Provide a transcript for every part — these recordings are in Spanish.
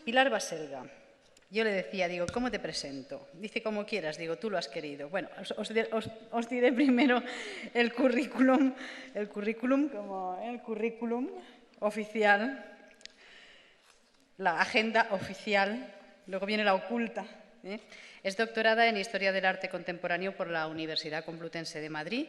Pilar Baselga. Yo le decía, digo, ¿cómo te presento? Dice, como quieras, digo, tú lo has querido. Bueno, os diré primero el currículum oficial, la agenda oficial, luego viene la oculta. Es doctorada en Historia del Arte Contemporáneo por la Universidad Complutense de Madrid,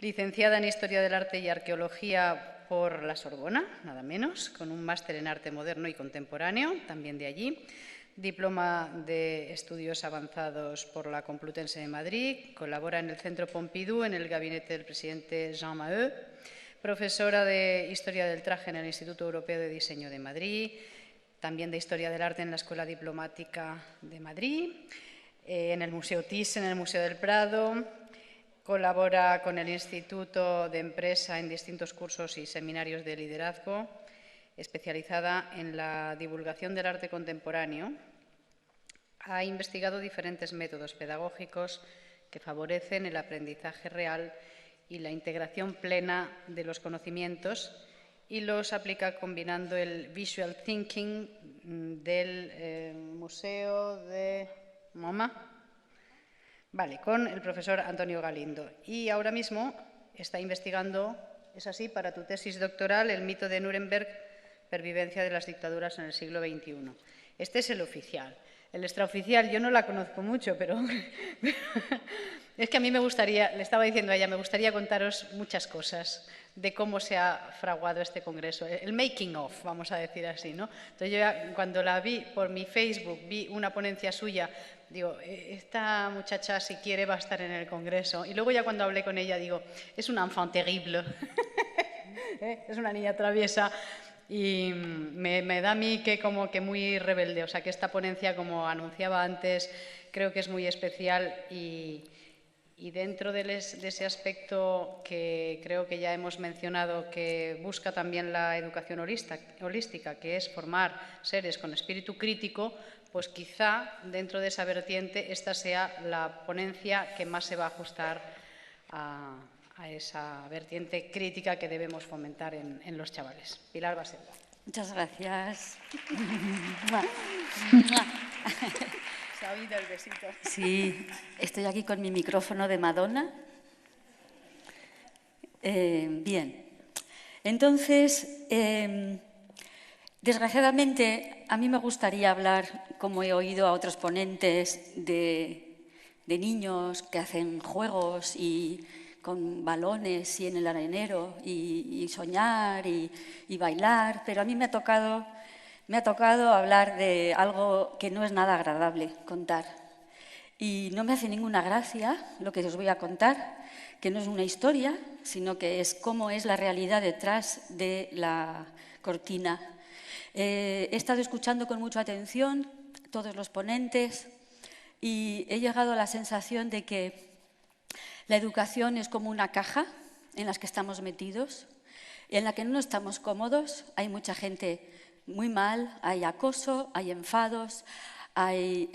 licenciada en Historia del Arte y Arqueología por la Sorbona, nada menos, con un máster en Arte Moderno y Contemporáneo, también de allí, diploma de Estudios Avanzados por la Complutense de Madrid, colabora en el Centro Pompidou, en el gabinete del presidente Jean Maheu, profesora de Historia del Traje en el Instituto Europeo de Diseño de Madrid, también de Historia del Arte en la Escuela Diplomática de Madrid, en el Museo Thyssen, en el Museo del Prado. Colabora con el Instituto de Empresa en distintos cursos y seminarios de liderazgo, especializada en la divulgación del arte contemporáneo. Ha investigado diferentes métodos pedagógicos que favorecen el aprendizaje real y la integración plena de los conocimientos y los aplica combinando el visual thinking del Museo de MoMA. Vale, con el profesor Antonio Galindo. Y ahora mismo está investigando, es así, para tu tesis doctoral, el mito de Nuremberg, pervivencia de las dictaduras en el siglo XXI. Este es el oficial. El extraoficial yo no la conozco mucho, pero es que a mí me gustaría, le estaba diciendo a ella, me gustaría contaros muchas cosas de cómo se ha fraguado este congreso, el making of, vamos a decir así, ¿no? Entonces yo ya, cuando la vi por mi Facebook, vi una ponencia suya, digo, esta muchacha si quiere va a estar en el congreso. Y luego ya cuando hablé con ella digo, es una enfant terrible, es una niña traviesa. Y me da a mí que como que muy rebelde, o sea que esta ponencia, como anunciaba antes, creo que es muy especial y dentro de ese aspecto que creo que ya hemos mencionado, que busca también la educación holística, que es formar seres con espíritu crítico, pues quizá dentro de esa vertiente esta sea la ponencia que más se va a ajustar a esa vertiente crítica que debemos fomentar en los chavales. Pilar Baselga. Muchas gracias. Se ha oído el besito. Sí, estoy aquí con mi micrófono de Madonna. Bien, entonces, desgraciadamente, a mí me gustaría hablar, como he oído a otros ponentes, de niños que hacen juegos y con balones y en el arenero y soñar y bailar, pero a mí me ha tocado hablar de algo que no es nada agradable contar. Y no me hace ninguna gracia lo que os voy a contar, que no es una historia, sino que es cómo es la realidad detrás de la cortina. He estado escuchando con mucha atención todos los ponentes y he llegado a la sensación de que la educación es como una caja en la que estamos metidos, en la que no estamos cómodos, hay mucha gente muy mal, hay acoso, hay enfados, hay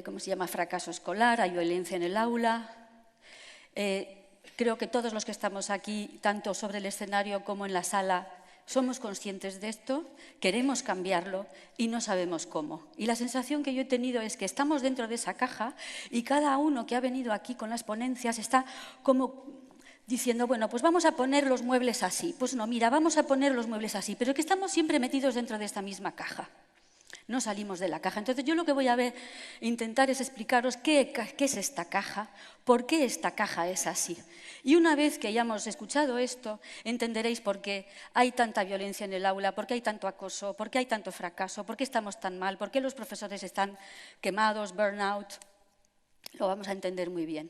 ¿cómo se llama? Fracaso escolar, hay violencia en el aula. Creo que todos los que estamos aquí, tanto sobre el escenario como en la sala, somos conscientes de esto, queremos cambiarlo y no sabemos cómo. Y la sensación que yo he tenido es que estamos dentro de esa caja y cada uno que ha venido aquí con las ponencias está como diciendo, bueno, pues vamos a poner los muebles así. Pues no, mira, vamos a poner los muebles así, pero que estamos siempre metidos dentro de esta misma caja. No salimos de la caja. Entonces, yo lo que voy a intentar es explicaros qué es esta caja, por qué esta caja es así. Y una vez que hayamos escuchado esto, entenderéis por qué hay tanta violencia en el aula, por qué hay tanto acoso, por qué hay tanto fracaso, por qué estamos tan mal, por qué los profesores están quemados, burnout. Lo vamos a entender muy bien.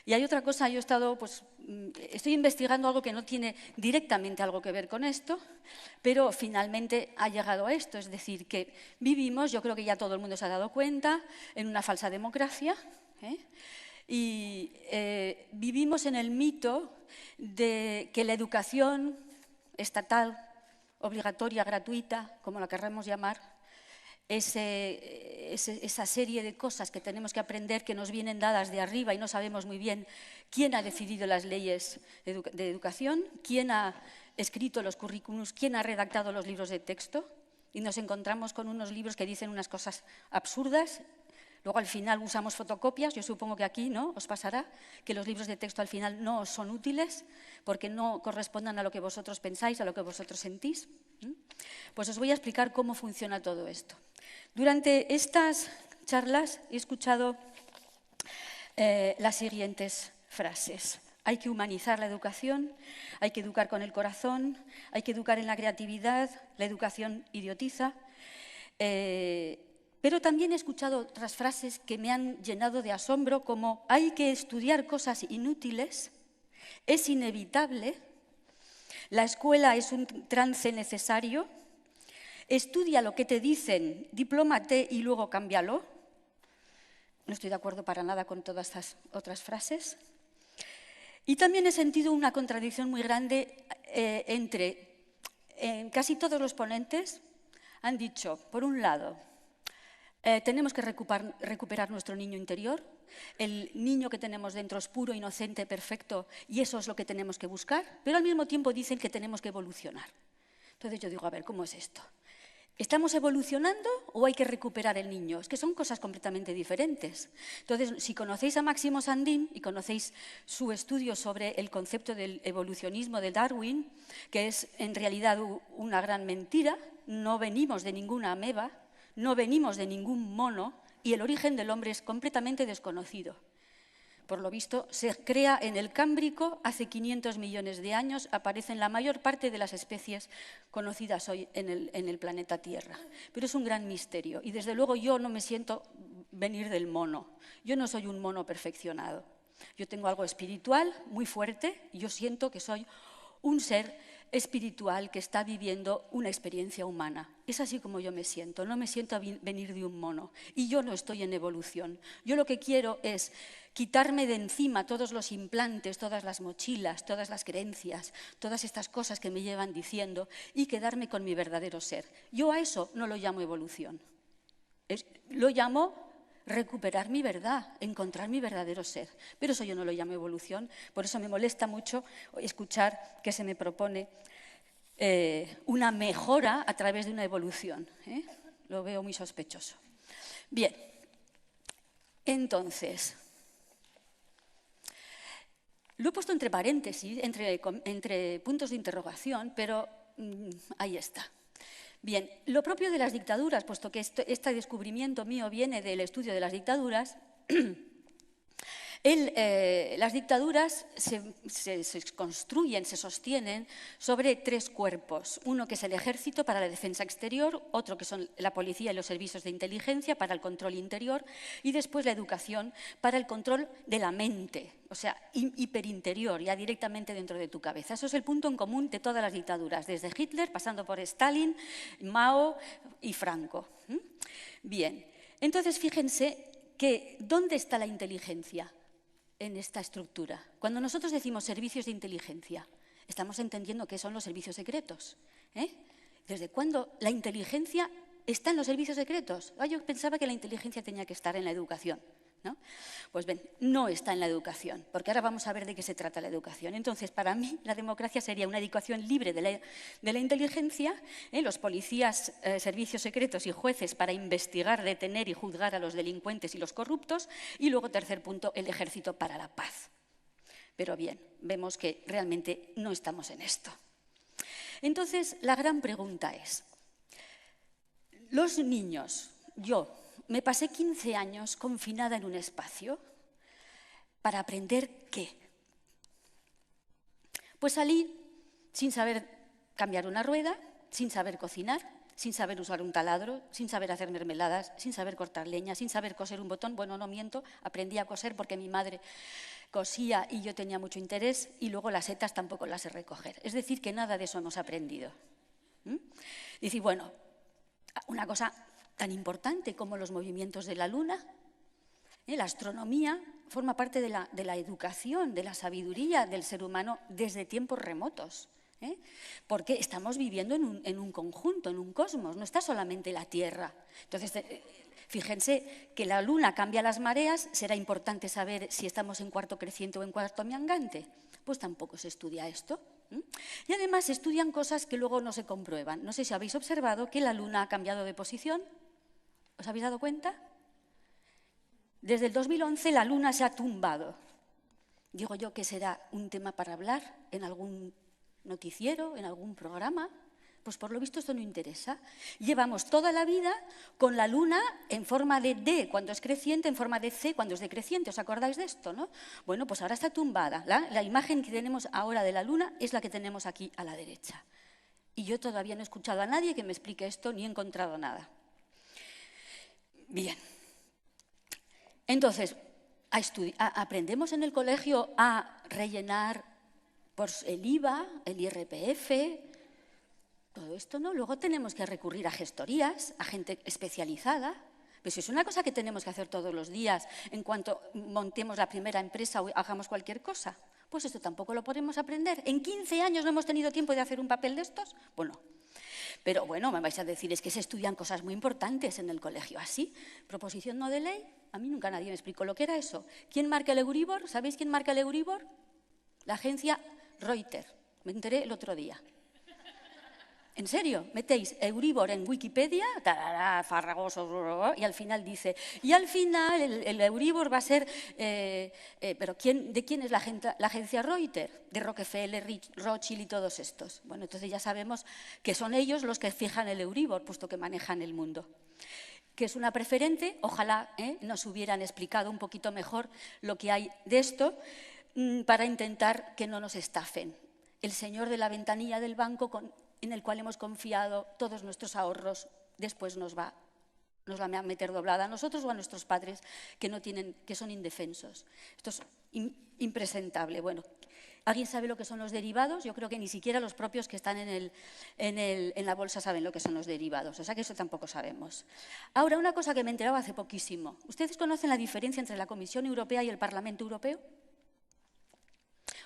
Y hay otra cosa, yo estoy investigando algo que no tiene directamente algo que ver con esto, pero finalmente ha llegado a esto, es decir, que vivimos, yo creo que ya todo el mundo se ha dado cuenta, en una falsa democracia, y vivimos en el mito de que la educación estatal, obligatoria, gratuita, como la querramos llamar, esa serie de cosas que tenemos que aprender que nos vienen dadas de arriba y no sabemos muy bien quién ha decidido las leyes de educación, quién ha escrito los currículums, quién ha redactado los libros de texto, y nos encontramos con unos libros que dicen unas cosas absurdas. Luego al final usamos fotocopias, yo supongo que aquí ¿no? Os pasará, que los libros de texto al final no os son útiles porque no correspondan a lo que vosotros pensáis, a lo que vosotros sentís. Pues os voy a explicar cómo funciona todo esto. Durante estas charlas he escuchado las siguientes frases. Hay que humanizar la educación, hay que educar con el corazón, hay que educar en la creatividad, la educación idiotiza. Pero también he escuchado otras frases que me han llenado de asombro, como hay que estudiar cosas inútiles, es inevitable, la escuela es un trance necesario, estudia lo que te dicen, diplómate y luego cámbialo. No estoy de acuerdo para nada con todas estas otras frases. Y también he sentido una contradicción muy grande entre casi todos los ponentes han dicho, por un lado, tenemos que recuperar nuestro niño interior, el niño que tenemos dentro es puro, inocente, perfecto, y eso es lo que tenemos que buscar, pero al mismo tiempo dicen que tenemos que evolucionar. Entonces yo digo, a ver, ¿cómo es esto? ¿Estamos evolucionando o hay que recuperar el niño? Es que son cosas completamente diferentes. Entonces, si conocéis a Máximo Sandin y conocéis su estudio sobre el concepto del evolucionismo de Darwin, que es en realidad una gran mentira, no venimos de ninguna ameba, no venimos de ningún mono y el origen del hombre es completamente desconocido. Por lo visto, se crea en el Cámbrico, hace 500 millones de años, aparecen la mayor parte de las especies conocidas hoy en el planeta Tierra. Pero es un gran misterio y desde luego yo no me siento venir del mono. Yo no soy un mono perfeccionado. Yo tengo algo espiritual muy fuerte y yo siento que soy un ser espiritual que está viviendo una experiencia humana. Es así como yo me siento, no me siento venir de un mono. Y yo no estoy en evolución. Yo lo que quiero es quitarme de encima todos los implantes, todas las mochilas, todas las creencias, todas estas cosas que me llevan diciendo y quedarme con mi verdadero ser. Yo a eso no lo llamo evolución. Lo llamo recuperar mi verdad, encontrar mi verdadero ser. Pero eso yo no lo llamo evolución, por eso me molesta mucho escuchar que se me propone una mejora a través de una evolución. Lo veo muy sospechoso. Bien, entonces, lo he puesto entre paréntesis, entre puntos de interrogación, pero ahí está. Bien, lo propio de las dictaduras, puesto que este descubrimiento mío viene del estudio de las dictaduras, las dictaduras se construyen, se sostienen sobre tres cuerpos. Uno que es el ejército para la defensa exterior, otro que son la policía y los servicios de inteligencia para el control interior y después la educación para el control de la mente, o sea, hiperinterior, ya directamente dentro de tu cabeza. Eso es el punto en común de todas las dictaduras, desde Hitler, pasando por Stalin, Mao y Franco. Bien, entonces fíjense que ¿dónde está la inteligencia en esta estructura? Cuando nosotros decimos servicios de inteligencia, estamos entendiendo qué son los servicios secretos. ¿Desde cuándo la inteligencia está en los servicios secretos? Yo pensaba que la inteligencia tenía que estar en la educación, ¿no? Pues ven, no está en la educación, porque ahora vamos a ver de qué se trata la educación. Entonces, para mí, la democracia sería una educación libre de la inteligencia, los policías, servicios secretos y jueces para investigar, detener y juzgar a los delincuentes y los corruptos, y luego, tercer punto, el ejército para la paz. Pero bien, vemos que realmente no estamos en esto. Entonces, la gran pregunta es, los niños, yo, me pasé 15 años confinada en un espacio para aprender ¿qué? Pues salí sin saber cambiar una rueda, sin saber cocinar, sin saber usar un taladro, sin saber hacer mermeladas, sin saber cortar leña, sin saber coser un botón. Bueno, no miento, aprendí a coser porque mi madre cosía y yo tenía mucho interés y luego las setas tampoco las sé recoger. Es decir, que nada de eso hemos aprendido. Dice, bueno, una cosa tan importante como los movimientos de la luna, la astronomía forma parte de la educación, de la sabiduría del ser humano desde tiempos remotos, porque estamos viviendo en un conjunto, en un cosmos, no está solamente la Tierra. Entonces, fíjense que la luna cambia las mareas, será importante saber si estamos en cuarto creciente o en cuarto minguante. pues tampoco se estudia esto. Y además se estudian cosas que luego no se comprueban. No sé si habéis observado que la Luna ha cambiado de posición. ¿Os habéis dado cuenta? Desde el 2011 la Luna se ha tumbado. Digo yo que será un tema para hablar en algún noticiero, en algún programa. Pues por lo visto esto no interesa. Llevamos toda la vida con la Luna en forma de D cuando es creciente, en forma de C cuando es decreciente. ¿Os acordáis de esto, no? Bueno, pues ahora está tumbada. La imagen que tenemos ahora de la Luna es la que tenemos aquí a la derecha. Y yo todavía no he escuchado a nadie que me explique esto ni he encontrado nada. Bien. Entonces, aprendemos en el colegio a rellenar pues, el IVA, el IRPF, todo esto, ¿no? Luego tenemos que recurrir a gestorías, a gente especializada. Pues es una cosa que tenemos que hacer todos los días en cuanto montemos la primera empresa o hagamos cualquier cosa. Pues esto tampoco lo podemos aprender. ¿En 15 años no hemos tenido tiempo de hacer un papel de estos? Bueno, pero bueno, me vais a decir, es que se estudian cosas muy importantes en el colegio. ¿Así? ¿Proposición no de ley? A mí nunca nadie me explicó lo que era eso. ¿Quién marca el Euribor? ¿Sabéis quién marca el Euribor? La agencia Reuters. Me enteré el otro día. ¿En serio? Metéis Euribor en Wikipedia, tarará, farragoso, y al final dice, y al final el Euribor va a ser, pero ¿de quién es la agencia Reuters? De Rockefeller, Rothschild y todos estos. Bueno, entonces ya sabemos que son ellos los que fijan el Euribor, puesto que manejan el mundo. Que es una preferente, ojalá nos hubieran explicado un poquito mejor lo que hay de esto para intentar que no nos estafen. El señor de la ventanilla del banco en el cual hemos confiado todos nuestros ahorros, después nos va a meter doblada a nosotros o a nuestros padres que son indefensos. Esto es impresentable. Bueno, ¿alguien sabe lo que son los derivados? Yo creo que ni siquiera los propios que están en la bolsa saben lo que son los derivados, o sea que eso tampoco sabemos. Ahora, una cosa que me enteraba hace poquísimo. ¿Ustedes conocen la diferencia entre la Comisión Europea y el Parlamento Europeo?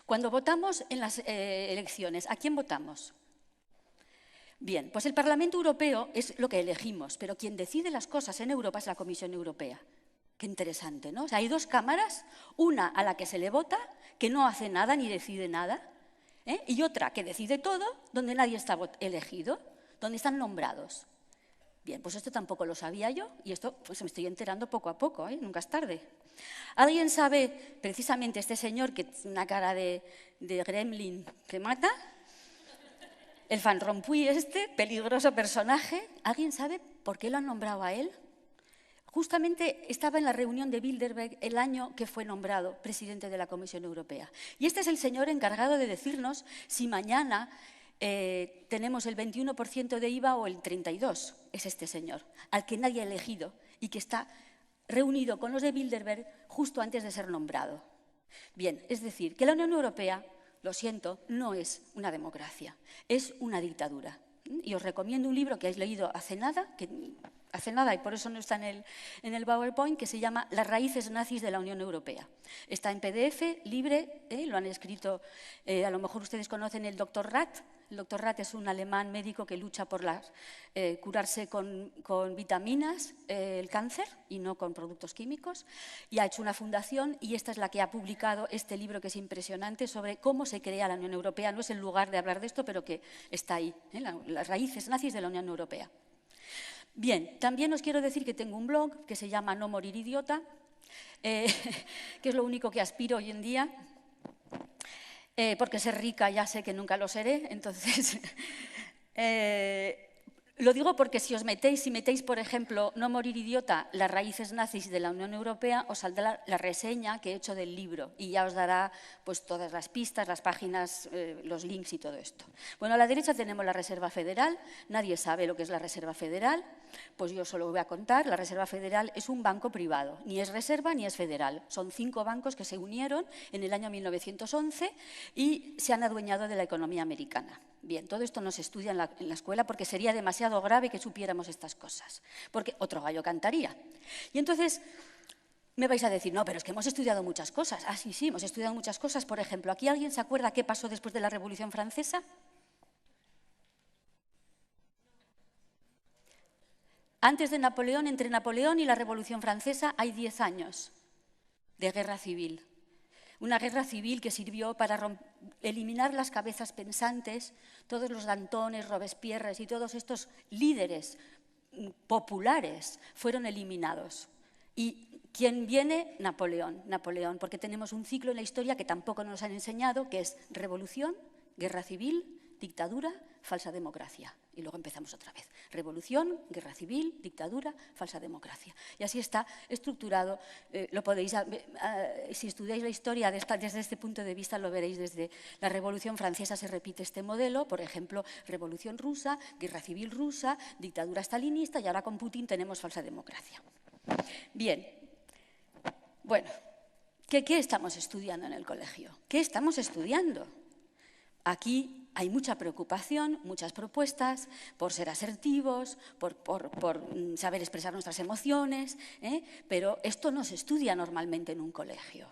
Cuando votamos en las elecciones, ¿a quién votamos? Bien, pues el Parlamento Europeo es lo que elegimos, pero quien decide las cosas en Europa es la Comisión Europea. Qué interesante, ¿no? O sea, hay dos cámaras, una a la que se le vota, que no hace nada ni decide nada, y otra que decide todo, donde nadie está elegido, donde están nombrados. Bien, pues esto tampoco lo sabía yo y esto pues me estoy enterando poco a poco, nunca es tarde. ¿Alguien sabe, precisamente este señor que tiene una cara de gremlin que mata? El Van Rompuy peligroso personaje, ¿alguien sabe por qué lo han nombrado a él? Justamente estaba en la reunión de Bilderberg el año que fue nombrado presidente de la Comisión Europea. Y este es el señor encargado de decirnos si mañana tenemos el 21% de IVA o el 32%. Es este señor, al que nadie ha elegido y que está reunido con los de Bilderberg justo antes de ser nombrado. Bien, es decir, que la Unión Europea, lo siento, no es una democracia, es una dictadura. Y os recomiendo un libro que habéis leído hace nada y por eso no está en el PowerPoint, que se llama Las raíces nazis de la Unión Europea. Está en PDF, libre, lo han escrito, a lo mejor ustedes conocen el Dr. Rath. El Dr. Rath es un alemán médico que lucha por curarse con vitaminas el cáncer y no con productos químicos, y ha hecho una fundación y esta es la que ha publicado este libro que es impresionante sobre cómo se crea la Unión Europea. No es el lugar de hablar de esto, pero que está ahí, las raíces nazis de la Unión Europea. Bien, también os quiero decir que tengo un blog que se llama No Morir Idiota, que es lo único que aspiro hoy en día, porque ser rica ya sé que nunca lo seré, entonces lo digo porque si metéis, por ejemplo, No Morir Idiota, las raíces nazis de la Unión Europea, os saldrá la reseña que he hecho del libro y ya os dará pues, todas las pistas, las páginas, los links y todo esto. Bueno, a la derecha tenemos la Reserva Federal, nadie sabe lo que es la Reserva Federal, pues yo solo voy a contar, la Reserva Federal es un banco privado, ni es reserva ni es federal, son 5 bancos que se unieron en el año 1911 y se han adueñado de la economía americana. Bien, todo esto no se estudia en la escuela porque sería demasiado grave que supiéramos estas cosas, porque otro gallo cantaría. Y entonces me vais a decir, no, pero es que hemos estudiado muchas cosas. Ah, sí, hemos estudiado muchas cosas. Por ejemplo, ¿aquí alguien se acuerda qué pasó después de la Revolución Francesa? Antes de Napoleón, entre Napoleón y la Revolución Francesa hay 10 años de guerra civil. Una guerra civil que sirvió para eliminar las cabezas pensantes, todos los Dantones, Robespierres y todos estos líderes populares fueron eliminados. ¿Y quién viene? Napoleón, porque tenemos un ciclo en la historia que tampoco nos han enseñado, que es revolución, guerra civil, dictadura, falsa democracia. Y luego empezamos otra vez. Revolución, guerra civil, dictadura, falsa democracia. Y así está estructurado. Lo podéis, si estudiáis la historia desde este punto de vista, lo veréis desde la Revolución Francesa se repite este modelo. Por ejemplo, Revolución Rusa, guerra civil rusa, dictadura stalinista y ahora con Putin tenemos falsa democracia. Bien. Bueno, ¿qué estamos estudiando en el colegio? ¿Qué estamos estudiando? Aquí hay mucha preocupación, muchas propuestas por ser asertivos, por saber expresar nuestras emociones, pero esto no se estudia normalmente en un colegio.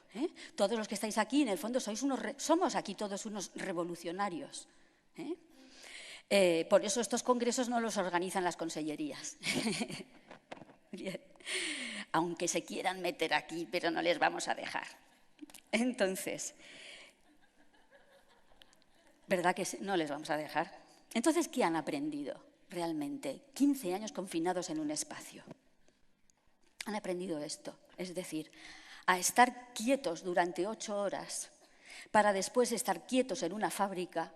Todos los que estáis aquí, en el fondo, somos aquí todos unos revolucionarios. Por eso estos congresos no los organizan las consellerías. Bien. Aunque se quieran meter aquí, pero no les vamos a dejar. Entonces, ¿verdad que no les vamos a dejar? Entonces, ¿qué han aprendido realmente? 15 años confinados en un espacio. Han aprendido esto, es decir, a estar quietos durante 8 horas para después estar quietos en una fábrica.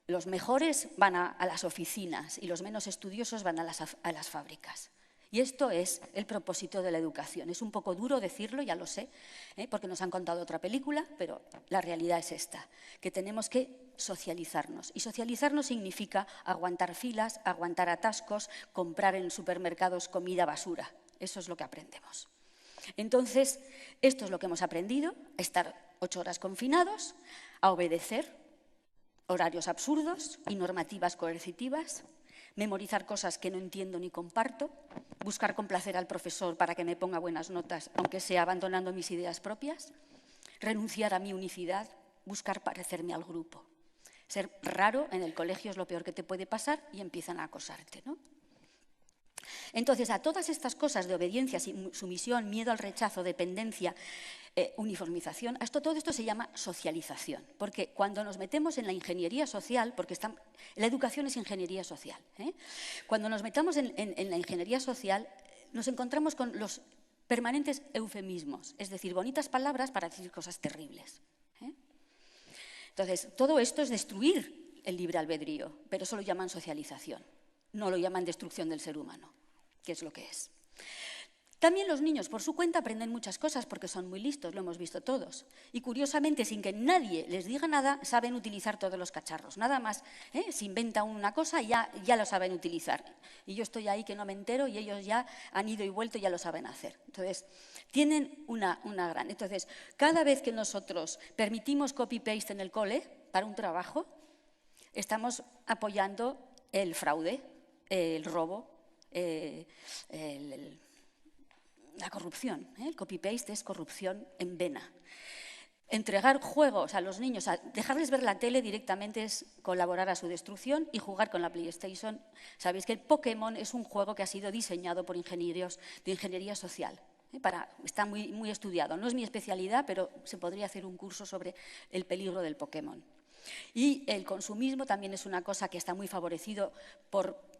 Los mejores van a las oficinas y los menos estudiosos van a las fábricas. Y esto es el propósito de la educación. Es un poco duro decirlo, ya lo sé, porque nos han contado otra película, pero la realidad es esta, que tenemos que socializarnos. Y socializarnos significa aguantar filas, aguantar atascos, comprar en supermercados comida basura. Eso es lo que aprendemos. Entonces, esto es lo que hemos aprendido, a estar 8 horas confinados, a obedecer horarios absurdos y normativas coercitivas, memorizar cosas que no entiendo ni comparto, buscar complacer al profesor para que me ponga buenas notas, aunque sea abandonando mis ideas propias, renunciar a mi unicidad, buscar parecerme al grupo. Ser raro en el colegio es lo peor que te puede pasar y empiezan a acosarte, ¿no? Entonces, a todas estas cosas de obediencia, sumisión, miedo al rechazo, dependencia, uniformización, todo esto se llama socialización, porque cuando nos metemos en la ingeniería social, porque la educación es ingeniería social, cuando nos metamos en la ingeniería social nos encontramos con los permanentes eufemismos, es decir, bonitas palabras para decir cosas terribles. Entonces, todo esto es destruir el libre albedrío, pero eso lo llaman socialización, no lo llaman destrucción del ser humano, que es lo que es. También los niños por su cuenta aprenden muchas cosas porque son muy listos, lo hemos visto todos. Y curiosamente, sin que nadie les diga nada, saben utilizar todos los cacharros. Nada más, se inventa una cosa y ya lo saben utilizar. Y yo estoy ahí que no me entero y ellos ya han ido y vuelto y ya lo saben hacer. Entonces, tienen una gran... Entonces, cada vez que nosotros permitimos copy-paste en el cole para un trabajo, estamos apoyando el fraude, el robo, la corrupción. El copy-paste es corrupción en vena. Entregar juegos a los niños, dejarles ver la tele directamente es colaborar a su destrucción y jugar con la PlayStation. Sabéis que el Pokémon es un juego que ha sido diseñado por ingenieros de ingeniería social. Está muy estudiado. No es mi especialidad, pero se podría hacer un curso sobre el peligro del Pokémon. Y el consumismo también es una cosa que está muy favorecido por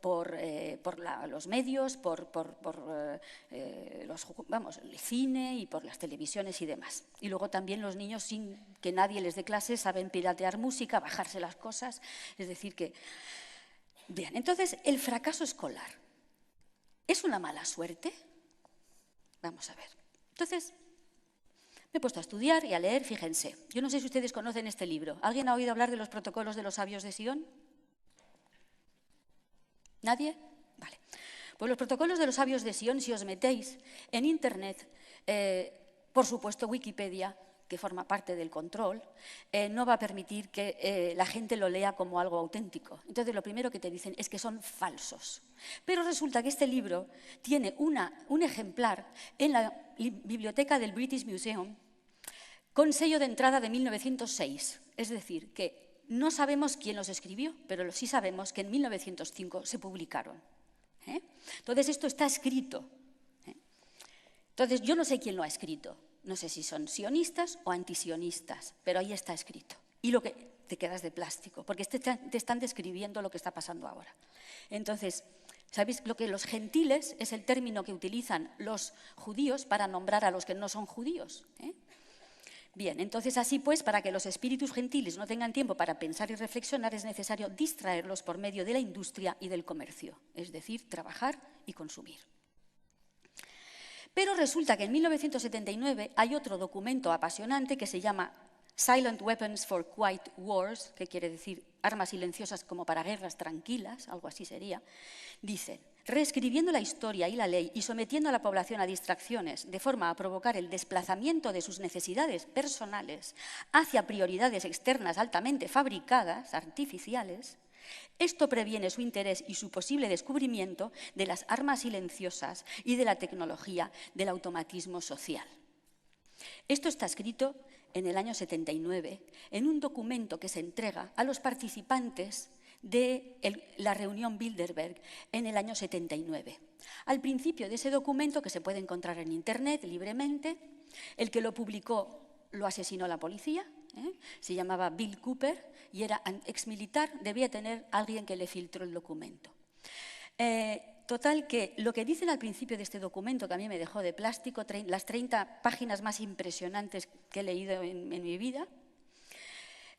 los medios, el cine y por las televisiones y demás. Y luego también los niños, sin que nadie les dé clases, saben piratear música, bajarse las cosas. Es decir que... Bien, entonces, el fracaso escolar, ¿es una mala suerte? Vamos a ver. Entonces... me he puesto a estudiar y a leer, fíjense. Yo no sé si ustedes conocen este libro. ¿Alguien ha oído hablar de los protocolos de los sabios de Sion? ¿Nadie? Vale. Pues los protocolos de los sabios de Sion, si os metéis en Internet, por supuesto Wikipedia, que forma parte del control, no va a permitir que la gente lo lea como algo auténtico. Entonces, lo primero que te dicen es que son falsos. Pero resulta que este libro tiene un ejemplar en la biblioteca del British Museum con sello de entrada de 1906. Es decir, que no sabemos quién los escribió, pero sí sabemos que en 1905 se publicaron. Entonces, esto está escrito. Entonces, yo no sé quién lo ha escrito, No sé si son sionistas o antisionistas, pero ahí está escrito. Y lo que te quedas de plástico, porque te están describiendo lo que está pasando ahora. Entonces, ¿sabéis lo que los gentiles es el término que utilizan los judíos para nombrar a los que no son judíos? Bien, entonces así pues, para que los espíritus gentiles no tengan tiempo para pensar y reflexionar, es necesario distraerlos por medio de la industria y del comercio, es decir, trabajar y consumir. Pero resulta que en 1979 hay otro documento apasionante que se llama Silent Weapons for Quiet Wars, que quiere decir armas silenciosas como para guerras tranquilas, algo así sería. Dice, reescribiendo la historia y la ley y sometiendo a la población a distracciones de forma a provocar el desplazamiento de sus necesidades personales hacia prioridades externas altamente fabricadas, artificiales, esto previene su interés y su posible descubrimiento de las armas silenciosas y de la tecnología del automatismo social. Esto está escrito en el año 79, en un documento que se entrega a los participantes de la reunión Bilderberg en el año 79. Al principio de ese documento, que se puede encontrar en Internet libremente, el que lo publicó lo asesinó la policía, se llamaba Bill Cooper y era exmilitar, debía tener alguien que le filtró el documento. Total que lo que dicen al principio de este documento, que a mí me dejó de plástico, las 30 páginas más impresionantes que he leído en mi vida,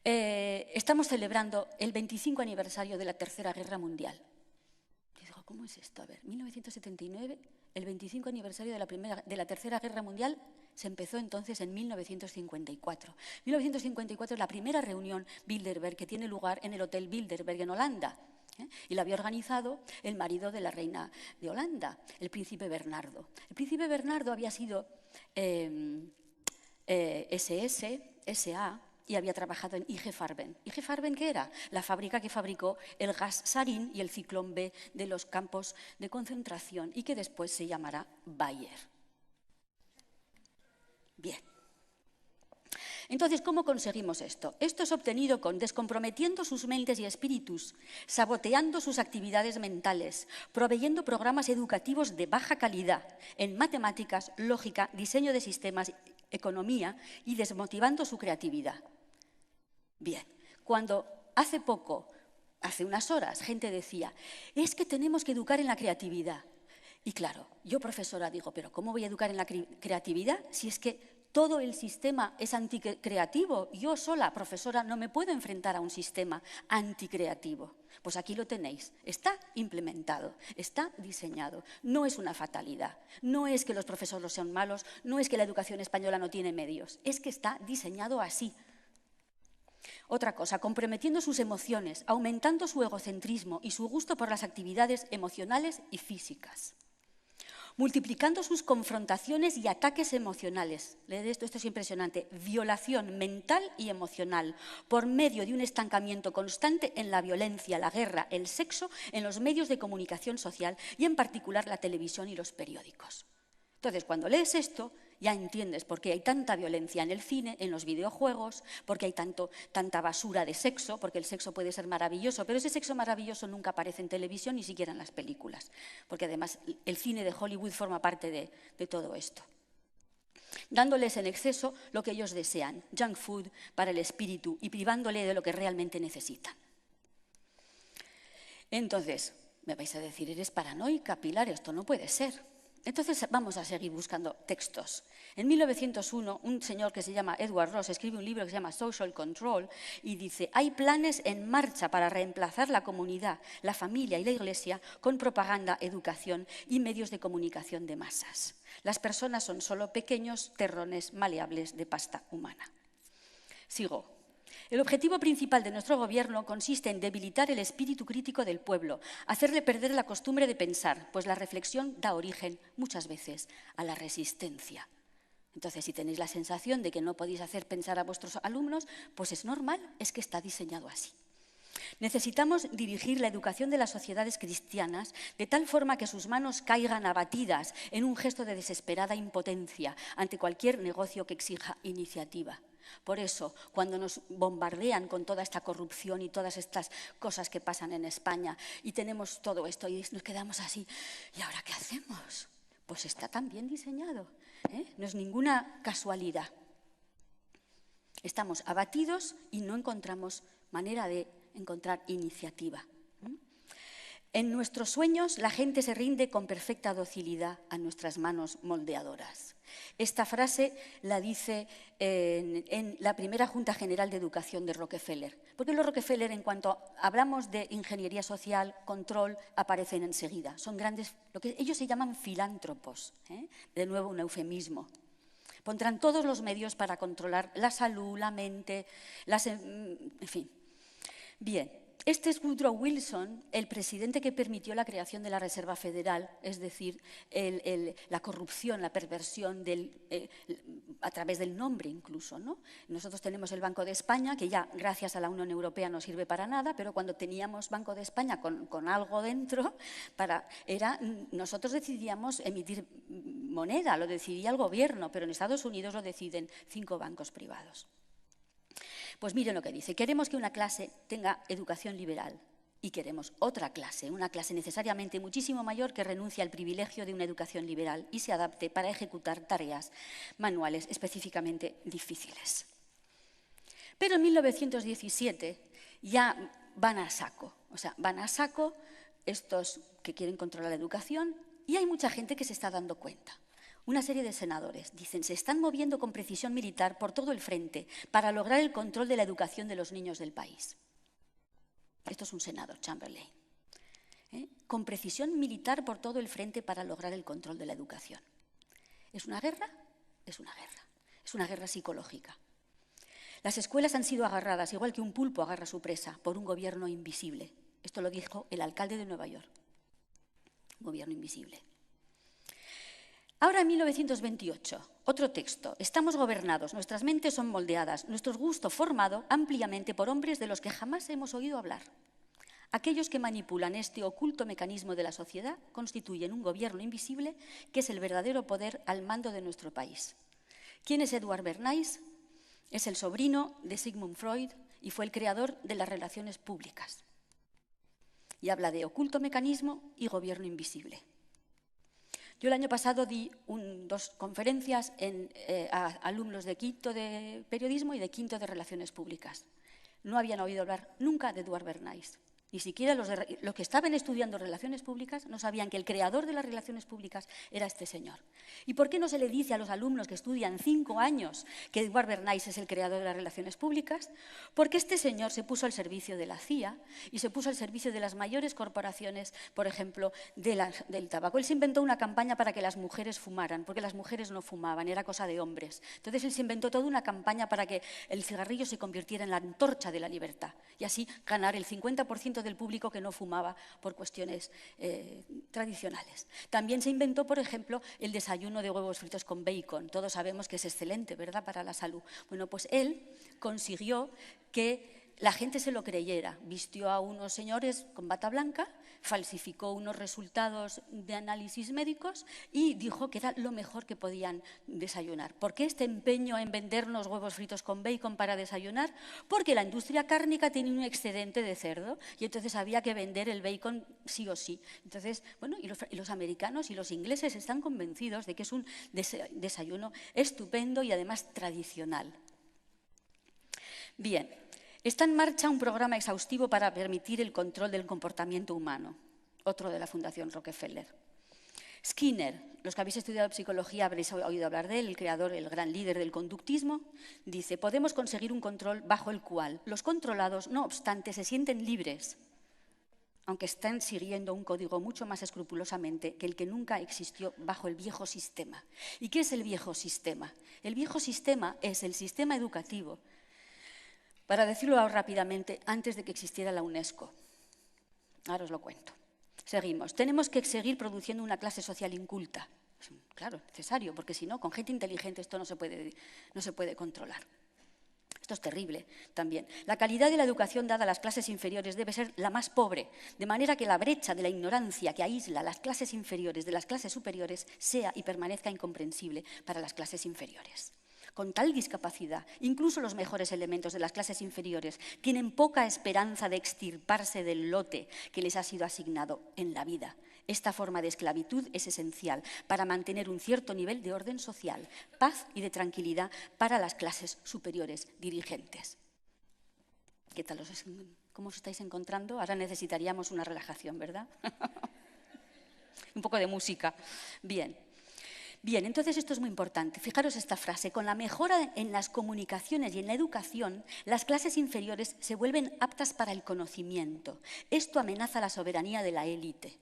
estamos celebrando el 25 aniversario de la Tercera Guerra Mundial. Y digo, ¿cómo es esto? A ver, 1979, el 25 aniversario de la Tercera Guerra Mundial se empezó entonces en 1954. 1954 es la primera reunión Bilderberg que tiene lugar en el Hotel Bilderberg en Holanda. Y la había organizado el marido de la reina de Holanda, el príncipe Bernardo. El príncipe Bernardo había sido SA, y había trabajado en IG Farben. ¿IG Farben qué era? La fábrica que fabricó el gas sarín y el ciclón B de los campos de concentración y que después se llamará Bayer. Bien. Entonces, ¿cómo conseguimos esto? Esto es obtenido descomprometiendo sus mentes y espíritus, saboteando sus actividades mentales, proveyendo programas educativos de baja calidad en matemáticas, lógica, diseño de sistemas, economía y desmotivando su creatividad. Bien, cuando hace unas horas, gente decía, es que tenemos que educar en la creatividad. Y claro, yo profesora digo, pero ¿cómo voy a educar en la creatividad si es que todo el sistema es anticreativo? Yo sola, profesora, no me puedo enfrentar a un sistema anticreativo. Pues aquí lo tenéis, está implementado, está diseñado, no es una fatalidad, no es que los profesores sean malos, no es que la educación española no tiene medios, es que está diseñado así. Otra cosa, comprometiendo sus emociones, aumentando su egocentrismo y su gusto por las actividades emocionales y físicas. Multiplicando sus confrontaciones y ataques emocionales. Leed esto es impresionante. Violación mental y emocional por medio de un estancamiento constante en la violencia, la guerra, el sexo, en los medios de comunicación social y en particular la televisión y los periódicos. Entonces, cuando lees esto, ya entiendes por qué hay tanta violencia en el cine, en los videojuegos, por qué hay tanta basura de sexo, porque el sexo puede ser maravilloso, pero ese sexo maravilloso nunca aparece en televisión, ni siquiera en las películas, porque además el cine de Hollywood forma parte de todo esto. Dándoles en exceso lo que ellos desean, junk food para el espíritu y privándole de lo que realmente necesitan. Entonces, me vais a decir, eres paranoica, Pilar, esto no puede ser. Entonces vamos a seguir buscando textos. En 1901, un señor que se llama Edward Ross escribe un libro que se llama Social Control y dice, hay planes en marcha para reemplazar la comunidad, la familia y la iglesia con propaganda, educación y medios de comunicación de masas. Las personas son solo pequeños terrones maleables de pasta humana. Sigo. El objetivo principal de nuestro gobierno consiste en debilitar el espíritu crítico del pueblo, hacerle perder la costumbre de pensar, pues la reflexión da origen, muchas veces, a la resistencia. Entonces, si tenéis la sensación de que no podéis hacer pensar a vuestros alumnos, pues es normal, es que está diseñado así. Necesitamos dirigir la educación de las sociedades cristianas de tal forma que sus manos caigan abatidas en un gesto de desesperada impotencia ante cualquier negocio que exija iniciativa. Por eso, cuando nos bombardean con toda esta corrupción y todas estas cosas que pasan en España y tenemos todo esto y nos quedamos así, ¿y ahora qué hacemos? Pues está tan bien diseñado, ¿eh? No es ninguna casualidad. Estamos abatidos y no encontramos manera de encontrar iniciativa. En nuestros sueños la gente se rinde con perfecta docilidad a nuestras manos moldeadoras. Esta frase la dice en la primera Junta General de Educación de Rockefeller. Porque los Rockefeller, en cuanto hablamos de ingeniería social, control, aparecen enseguida. Son grandes, lo que ellos se llaman filántropos, ¿eh? De nuevo un eufemismo. Pondrán todos los medios para controlar la salud, la mente, en fin. Bien. Este es Woodrow Wilson, el presidente que permitió la creación de la Reserva Federal, es decir, la corrupción, la perversión a través del nombre incluso, ¿no? Nosotros tenemos el Banco de España, que ya gracias a la Unión Europea no sirve para nada, pero cuando teníamos Banco de España con algo dentro, nosotros decidíamos emitir moneda, lo decidía el gobierno, pero en Estados Unidos lo deciden 5 bancos privados. Pues miren lo que dice, queremos que una clase tenga educación liberal y queremos otra clase, una clase necesariamente muchísimo mayor que renuncie al privilegio de una educación liberal y se adapte para ejecutar tareas manuales específicamente difíciles. Pero en 1917 ya van a saco, estos que quieren controlar la educación y hay mucha gente que se está dando cuenta. Una serie de senadores dicen, se están moviendo con precisión militar por todo el frente para lograr el control de la educación de los niños del país. Esto es un senador, Chamberlain. Con precisión militar por todo el frente para lograr el control de la educación. ¿Es una guerra? Es una guerra. Es una guerra psicológica. Las escuelas han sido agarradas, igual que un pulpo agarra su presa, por un gobierno invisible. Esto lo dijo el alcalde de Nueva York. Gobierno invisible. Ahora en 1928, otro texto. Estamos gobernados, nuestras mentes son moldeadas, nuestro gusto formado ampliamente por hombres de los que jamás hemos oído hablar. Aquellos que manipulan este oculto mecanismo de la sociedad constituyen un gobierno invisible que es el verdadero poder al mando de nuestro país. ¿Quién es Edward Bernays? Es el sobrino de Sigmund Freud y fue el creador de las relaciones públicas. Y habla de oculto mecanismo y gobierno invisible. Yo el año pasado di 2 conferencias a alumnos de quinto de periodismo y de quinto de relaciones públicas. No habían oído hablar nunca de Edward Bernays. Ni siquiera los que estaban estudiando relaciones públicas no sabían que el creador de las relaciones públicas era este señor. ¿Y por qué no se le dice a los alumnos que estudian 5 años que Edward Bernays es el creador de las relaciones públicas? Porque este señor se puso al servicio de la CIA y se puso al servicio de las mayores corporaciones, por ejemplo, del tabaco. Él se inventó una campaña para que las mujeres fumaran, porque las mujeres no fumaban, era cosa de hombres. Entonces él se inventó toda una campaña para que el cigarrillo se convirtiera en la antorcha de la libertad y así ganar el 50% del público que no fumaba por cuestiones tradicionales. También se inventó, por ejemplo, el desayuno de huevos fritos con bacon. Todos sabemos que es excelente, ¿verdad?, para la salud. Bueno, pues él consiguió que la gente se lo creyera. Vistió a unos señores con bata blanca, falsificó unos resultados de análisis médicos y dijo que era lo mejor que podían desayunar. ¿Por qué este empeño en vendernos huevos fritos con bacon para desayunar? Porque la industria cárnica tiene un excedente de cerdo y entonces había que vender el bacon sí o sí. Entonces, bueno, y los americanos y los ingleses están convencidos de que es un desayuno estupendo y además tradicional. Bien. Está en marcha un programa exhaustivo para permitir el control del comportamiento humano, otro de la Fundación Rockefeller. Skinner, los que habéis estudiado psicología habréis oído hablar de él, el creador, el gran líder del conductismo, dice, podemos conseguir un control bajo el cual los controlados, no obstante, se sienten libres, aunque estén siguiendo un código mucho más escrupulosamente que el que nunca existió bajo el viejo sistema. ¿Y qué es el viejo sistema? El viejo sistema es el sistema educativo. Para decirlo rápidamente, antes de que existiera la UNESCO. Ahora os lo cuento. Seguimos. Tenemos que seguir produciendo una clase social inculta. Claro, necesario, porque si no, con gente inteligente esto no se puede controlar. Esto es terrible también. La calidad de la educación dada a las clases inferiores debe ser la más pobre, de manera que la brecha de la ignorancia que aísla las clases inferiores de las clases superiores sea y permanezca incomprensible para las clases inferiores. Con tal discapacidad, incluso los mejores elementos de las clases inferiores tienen poca esperanza de extirparse del lote que les ha sido asignado en la vida. Esta forma de esclavitud es esencial para mantener un cierto nivel de orden social, paz y de tranquilidad para las clases superiores dirigentes. ¿Qué tal? ¿Cómo os estáis encontrando? Ahora necesitaríamos una relajación, ¿verdad? Un poco de música. Bien. Bien, entonces esto es muy importante. Fijaros esta frase. Con la mejora en las comunicaciones y en la educación, las clases inferiores se vuelven aptas para el conocimiento. Esto amenaza la soberanía de la élite.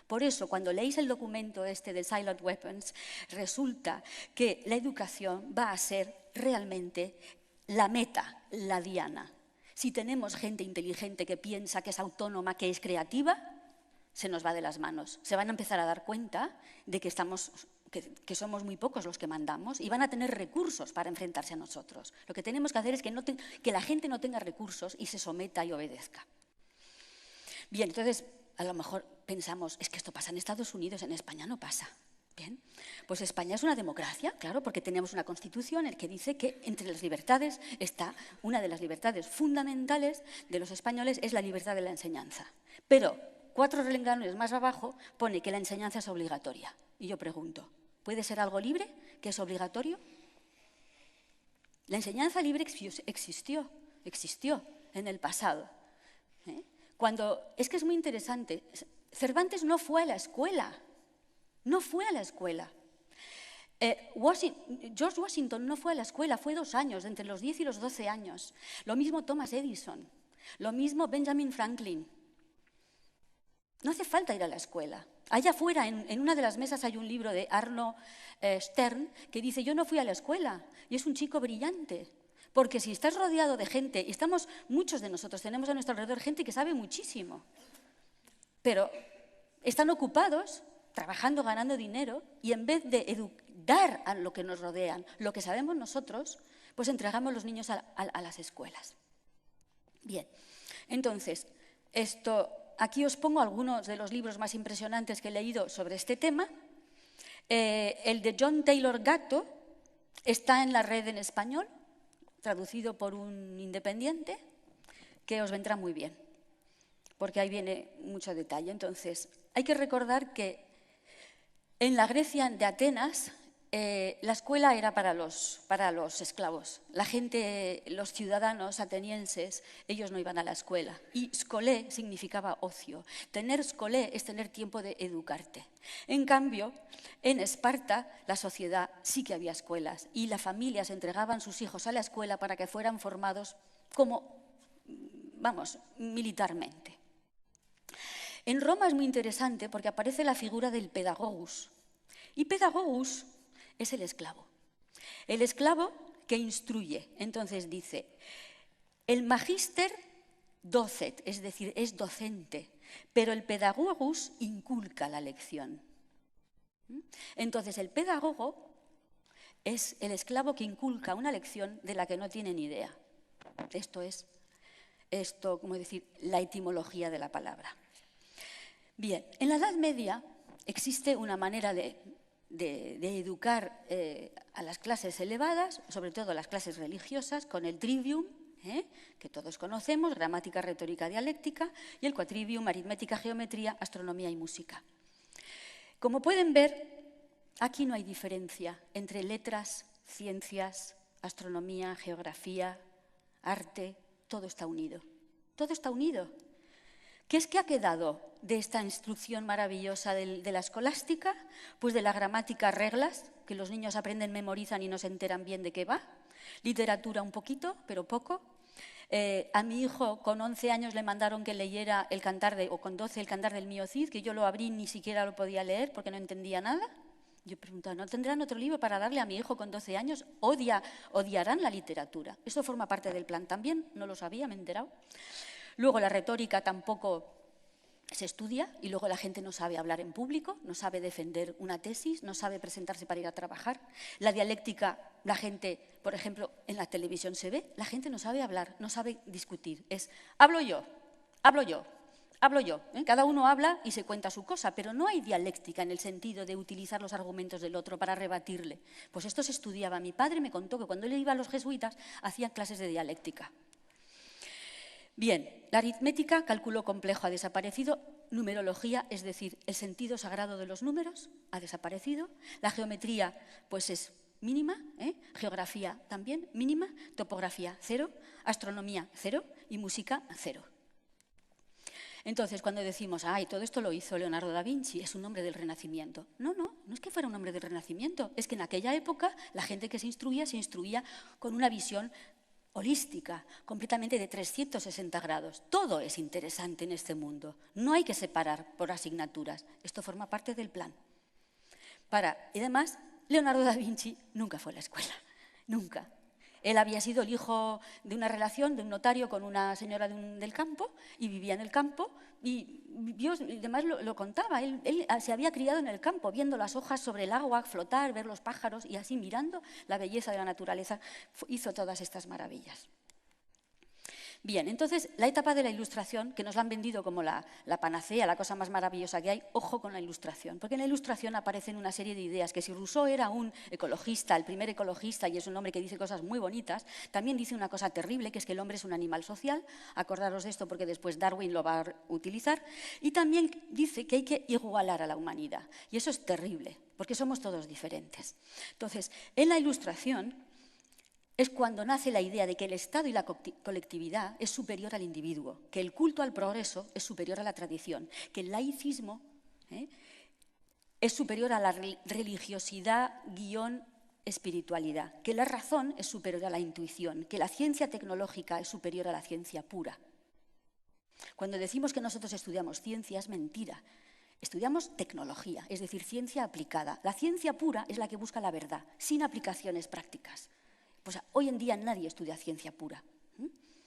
Por eso, cuando leéis el documento este de Silent Weapons, resulta que la educación va a ser realmente la meta, la diana. Si tenemos gente inteligente que piensa, que es autónoma, que es creativa, se nos va de las manos. Se van a empezar a dar cuenta de que que somos muy pocos los que mandamos y van a tener recursos para enfrentarse a nosotros. Lo que tenemos que hacer es que la gente no tenga recursos y se someta y obedezca. Bien, entonces, a lo mejor pensamos, es que esto pasa en Estados Unidos, en España no pasa. Bien, pues España es una democracia, claro, porque tenemos una constitución en la que dice que entre las libertades está una de las libertades fundamentales de los españoles es la libertad de la enseñanza. Pero 4 renglones más abajo pone que la enseñanza es obligatoria. Y yo pregunto, ¿puede ser algo libre que es obligatorio? La enseñanza libre existió en el pasado. Es que es muy interesante. Cervantes no fue a la escuela. No fue a la escuela. George Washington no fue a la escuela, fue 2 años, entre los 10 y los 12 años. Lo mismo Thomas Edison, lo mismo Benjamin Franklin. No hace falta ir a la escuela. Allá afuera, en una de las mesas, hay un libro de Arno Stern que dice, yo no fui a la escuela, y es un chico brillante. Porque si estás rodeado de gente, y muchos de nosotros tenemos a nuestro alrededor gente que sabe muchísimo, pero están ocupados trabajando, ganando dinero, y en vez de dar a lo que nos rodean, lo que sabemos nosotros, pues entregamos los niños a las escuelas. Bien, entonces, aquí os pongo algunos de los libros más impresionantes que he leído sobre este tema. El de John Taylor Gatto está en la red en español, traducido por un independiente, que os vendrá muy bien, porque ahí viene mucho detalle. Entonces, hay que recordar que en la Grecia de Atenas, la escuela era para los esclavos. La gente, los ciudadanos atenienses, ellos no iban a la escuela. Y scolé significaba ocio. Tener scolé es tener tiempo de educarte. En cambio, en Esparta, la sociedad sí que había escuelas y las familias entregaban sus hijos a la escuela para que fueran formados militarmente. En Roma es muy interesante porque aparece la figura del pedagogus. Y pedagogus es el esclavo. El esclavo que instruye. Entonces dice, el magister docet, es decir, es docente, pero el pedagogus inculca la lección. Entonces el pedagogo es el esclavo que inculca una lección de la que no tiene ni idea. Esto es, como decir, la etimología de la palabra. Bien, en la Edad Media existe una manera de educar a las clases elevadas, sobre todo a las clases religiosas, con el trivium, que todos conocemos, gramática, retórica, dialéctica, y el quadrivium, aritmética, geometría, astronomía y música. Como pueden ver, aquí no hay diferencia entre letras, ciencias, astronomía, geografía, arte, todo está unido. Todo está unido. ¿Qué es que ha quedado de esta instrucción maravillosa de la escolástica? Pues de la gramática, reglas, que los niños aprenden, memorizan y no se enteran bien de qué va. Literatura un poquito, pero poco. A mi hijo con 11 años le mandaron que leyera o con 12 el Cantar del Mío Cid, que yo lo abrí y ni siquiera lo podía leer porque no entendía nada. Yo preguntaba, ¿no tendrán otro libro para darle a mi hijo con 12 años? Odiarán la literatura. Eso forma parte del plan también, no lo sabía, me he enterado. Luego la retórica tampoco se estudia y luego la gente no sabe hablar en público, no sabe defender una tesis, no sabe presentarse para ir a trabajar. La dialéctica, la gente, por ejemplo, en la televisión se ve, la gente no sabe hablar, no sabe discutir. Es hablo yo, hablo yo, hablo yo. Cada uno habla y se cuenta su cosa, pero no hay dialéctica en el sentido de utilizar los argumentos del otro para rebatirle. Pues esto se estudiaba. Mi padre me contó que cuando él iba a los jesuitas hacían clases de dialéctica. Bien, la aritmética, cálculo complejo, ha desaparecido. numerología, es decir, el sentido sagrado de los números, ha desaparecido. La geometría, pues es mínima, geografía también mínima, topografía 0, astronomía 0 y música 0. Entonces, cuando decimos, ay, todo esto lo hizo Leonardo da Vinci, es un hombre del Renacimiento. No, no, no es que fuera un hombre del Renacimiento, es que en aquella época la gente que se instruía con una visión holística, completamente de 360 grados. Todo es interesante en este mundo. No hay que separar por asignaturas. Esto forma parte del plan. Y además, Leonardo da Vinci nunca fue a la escuela. Nunca. Él había sido el hijo de una relación, de un notario con una señora del campo, y vivía en el campo, y Dios, además lo contaba, él se había criado en el campo, viendo las hojas sobre el agua flotar, ver los pájaros, y así mirando la belleza de la naturaleza, hizo todas estas maravillas. Bien, entonces, la etapa de la Ilustración, que nos la han vendido como la panacea, la cosa más maravillosa que hay, ojo con la Ilustración, porque en la Ilustración aparecen una serie de ideas que si Rousseau era un ecologista, el primer ecologista, y es un hombre que dice cosas muy bonitas, también dice una cosa terrible, que es que el hombre es un animal social, acordaros de esto porque después Darwin lo va a utilizar, y también dice que hay que igualar a la humanidad, y eso es terrible, porque somos todos diferentes. Entonces, en la Ilustración es cuando nace la idea de que el Estado y la colectividad es superior al individuo, que el culto al progreso es superior a la tradición, que el laicismo es superior a la religiosidad / espiritualidad, que la razón es superior a la intuición, que la ciencia tecnológica es superior a la ciencia pura. Cuando decimos que nosotros estudiamos ciencia es mentira. Estudiamos tecnología, es decir, ciencia aplicada. La ciencia pura es la que busca la verdad, sin aplicaciones prácticas. Pues hoy en día nadie estudia ciencia pura,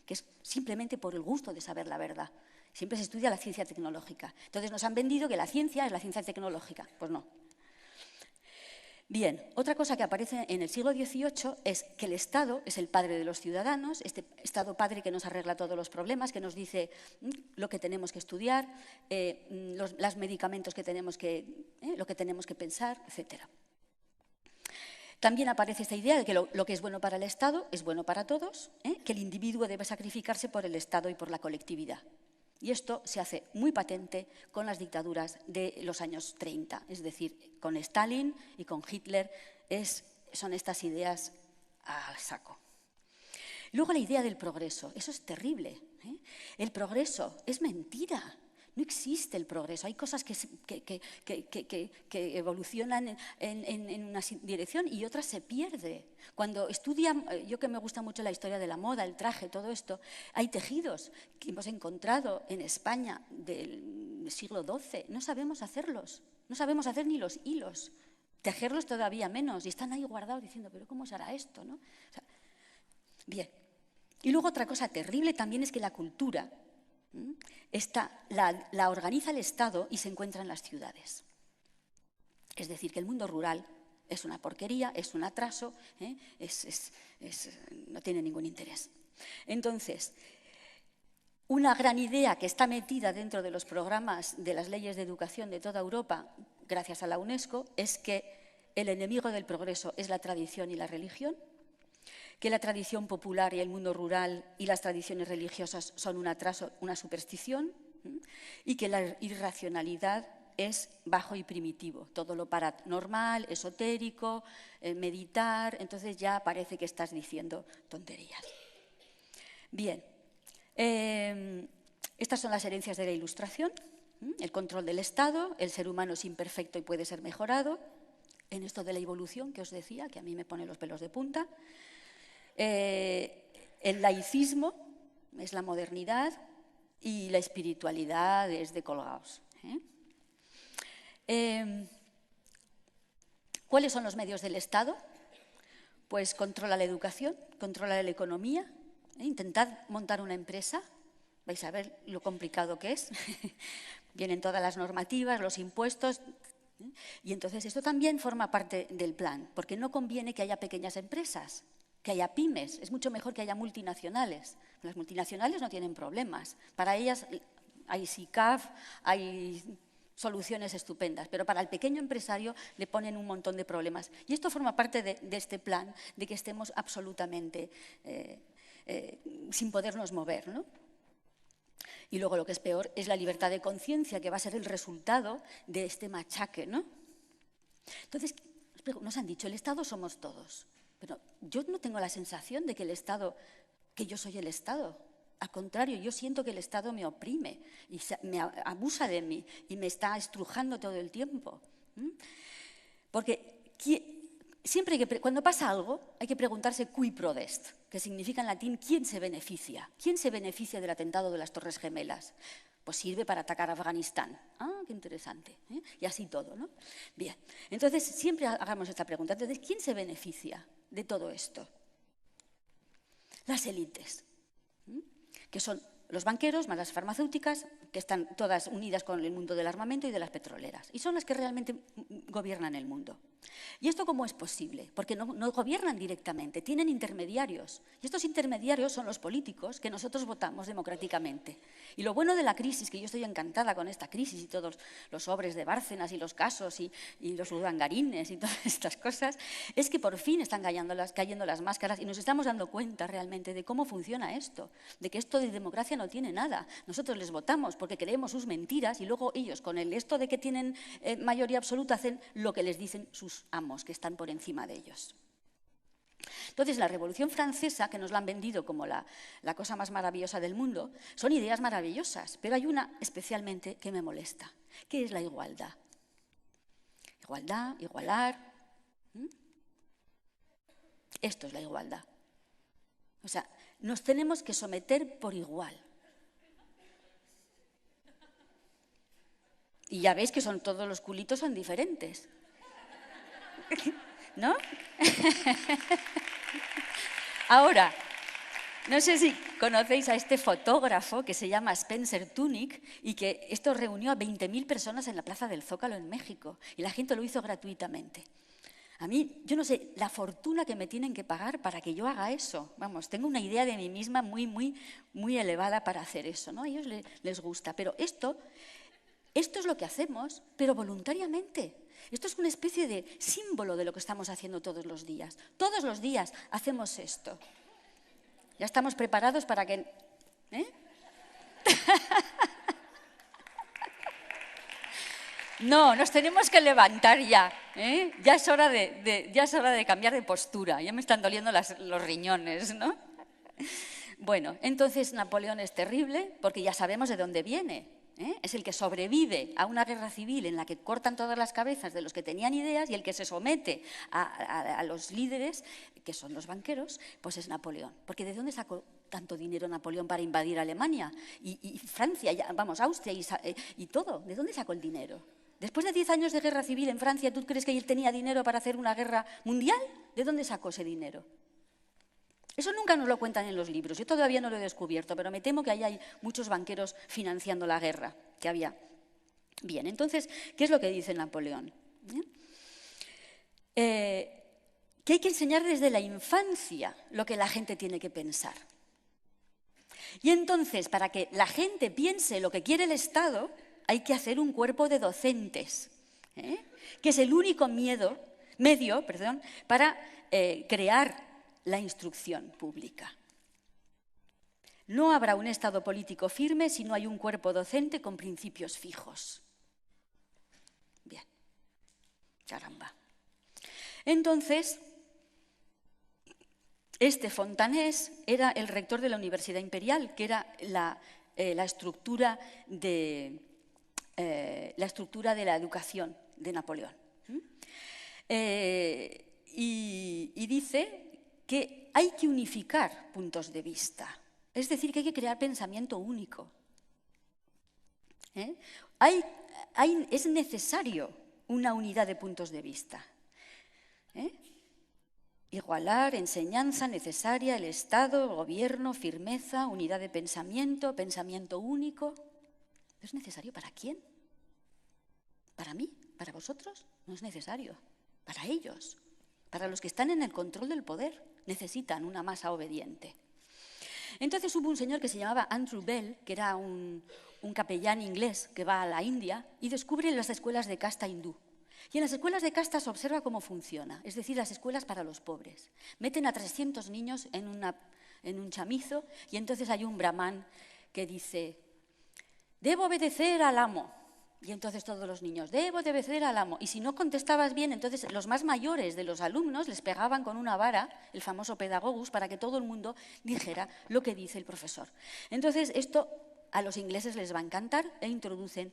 que es simplemente por el gusto de saber la verdad. Siempre se estudia la ciencia tecnológica. Entonces nos han vendido que la ciencia es la ciencia tecnológica. Pues no. Bien, otra cosa que aparece en el siglo XVIII es que el Estado es el padre de los ciudadanos, este Estado padre que nos arregla todos los problemas, que nos dice lo que tenemos que estudiar, los medicamentos que tenemos lo que tenemos que pensar, etcétera. También aparece esta idea de que lo que es bueno para el Estado es bueno para todos, que el individuo debe sacrificarse por el Estado y por la colectividad. Y esto se hace muy patente con las dictaduras de los años 30, es decir, con Stalin y con Hitler son estas ideas al saco. Luego la idea del progreso, eso es terrible. El progreso es mentira. No existe el progreso, hay cosas que evolucionan en una dirección y otras se pierden. Cuando estudian, yo que me gusta mucho la historia de la moda, el traje, todo esto, hay tejidos que hemos encontrado en España del siglo XII, no sabemos hacerlos, no sabemos hacer ni los hilos, tejerlos todavía menos, y están ahí guardados diciendo, pero ¿cómo se hará esto? ¿No? O sea, bien, y luego otra cosa terrible también es que la cultura la organiza el Estado y se encuentra en las ciudades. Es decir, que el mundo rural es una porquería, es un atraso, no tiene ningún interés. Entonces, una gran idea que está metida dentro de los programas de las leyes de educación de toda Europa, gracias a la UNESCO, es que el enemigo del progreso es la tradición y la religión, que la tradición popular y el mundo rural y las tradiciones religiosas son un atraso, una superstición, y que la irracionalidad es bajo y primitivo, todo lo paranormal, esotérico, meditar, entonces ya parece que estás diciendo tonterías. Bien, estas son las herencias de la Ilustración, el control del Estado, el ser humano es imperfecto y puede ser mejorado, en esto de la evolución que os decía, que a mí me pone los pelos de punta. El laicismo es la modernidad y la espiritualidad es de colgados. ¿Cuáles son los medios del Estado? Pues controla la educación, controla la economía. Intentad montar una empresa, vais a ver lo complicado que es. Vienen todas las normativas, los impuestos. Y entonces esto también forma parte del plan, porque no conviene que haya pequeñas empresas, que haya pymes, es mucho mejor que haya multinacionales. Las multinacionales no tienen problemas, para ellas hay SICAF, hay soluciones estupendas, pero para el pequeño empresario le ponen un montón de problemas. Y esto forma parte de este plan, de que estemos absolutamente sin podernos mover, ¿no? Y luego lo que es peor es la libertad de conciencia, que va a ser el resultado de este machaque, ¿no? Entonces, nos han dicho, el Estado somos todos. Pero yo no tengo la sensación de que el Estado, que yo soy el Estado. Al contrario, yo siento que el Estado me oprime y me abusa de mí y me está estrujando todo el tiempo. Porque siempre cuando pasa algo hay que preguntarse cui prodest, que significa en latín quién se beneficia. ¿Quién se beneficia del atentado de las Torres Gemelas? Pues sirve para atacar a Afganistán. Ah, qué interesante. Y así todo, ¿no? Bien, entonces siempre hagamos esta pregunta. Entonces, ¿quién se beneficia de todo esto? Las élites, que son los banqueros más las farmacéuticas, que están todas unidas con el mundo del armamento y de las petroleras. Y son las que realmente gobiernan el mundo. ¿Y esto cómo es posible? Porque no gobiernan directamente, tienen intermediarios. Y estos intermediarios son los políticos que nosotros votamos democráticamente. Y lo bueno de la crisis, que yo estoy encantada con esta crisis y todos los sobres de Bárcenas y los casos y los urdangarines y todas estas cosas, es que por fin están cayendo las máscaras y nos estamos dando cuenta realmente de cómo funciona esto, de que esto de democracia no tiene nada. Nosotros les votamos porque creemos sus mentiras y luego ellos, con esto de que tienen mayoría absoluta, hacen lo que les dicen sus amos, que están por encima de ellos. Entonces, la Revolución Francesa, que nos la han vendido como la cosa más maravillosa del mundo, son ideas maravillosas, pero hay una especialmente que me molesta, que es la igualdad. Igualdad, igualar. Esto es la igualdad. O sea, nos tenemos que someter por igual. Y ya veis que todos los culitos son diferentes. ¿No? Ahora, no sé si conocéis a este fotógrafo que se llama Spencer Tunick y que esto reunió a 20.000 personas en la Plaza del Zócalo en México y la gente lo hizo gratuitamente. A mí, yo no sé, la fortuna que me tienen que pagar para que yo haga eso. Vamos, tengo una idea de mí misma muy, muy, muy elevada para hacer eso, ¿no? A ellos les gusta, pero esto es lo que hacemos, pero voluntariamente. Esto es una especie de símbolo de lo que estamos haciendo todos los días. Todos los días hacemos esto. Ya estamos preparados para que... No, nos tenemos que levantar ya. Ya es hora de cambiar de postura. Ya me están doliendo los riñones, ¿no? Bueno, entonces Napoleón es terrible porque ya sabemos de dónde viene. Es el que sobrevive a una guerra civil en la que cortan todas las cabezas de los que tenían ideas y el que se somete a los líderes, que son los banqueros, pues es Napoleón. Porque ¿de dónde sacó tanto dinero Napoleón para invadir Alemania y Francia, Austria y todo? ¿De dónde sacó el dinero? Después de 10 años de guerra civil en Francia, ¿tú crees que él tenía dinero para hacer una guerra mundial? ¿De dónde sacó ese dinero? Eso nunca nos lo cuentan en los libros. Yo todavía no lo he descubierto, pero me temo que ahí hay muchos banqueros financiando la guerra que había. Bien, entonces, ¿qué es lo que dice Napoleón? Que hay que enseñar desde la infancia lo que la gente tiene que pensar. Y entonces, para que la gente piense lo que quiere el Estado, hay que hacer un cuerpo de docentes, que es el único medio para crear la instrucción pública. No habrá un Estado político firme si no hay un cuerpo docente con principios fijos. Bien, caramba. Entonces, este Fontanés era el rector de la Universidad Imperial, que era la estructura de la educación de Napoleón. Y dice que hay que unificar puntos de vista, es decir, que hay que crear pensamiento único. Es necesario una unidad de puntos de vista. Igualar, enseñanza necesaria, el Estado, el gobierno, firmeza, unidad de pensamiento, pensamiento único. ¿Es necesario para quién? ¿Para mí? ¿Para vosotros? No es necesario. Para ellos, para los que están en el control del poder, necesitan una masa obediente. Entonces hubo un señor que se llamaba Andrew Bell, que era un capellán inglés que va a la India y descubre las escuelas de casta hindú. Y en las escuelas de casta se observa cómo funciona, es decir, las escuelas para los pobres. Meten a 300 niños en un chamizo y entonces hay un brahman que dice: debo obedecer al amo. Y entonces todos los niños, debo obedecer al amo. Y si no contestabas bien, entonces los más mayores de los alumnos les pegaban con una vara, el famoso pedagogus, para que todo el mundo dijera lo que dice el profesor. Entonces esto a los ingleses les va a encantar e introducen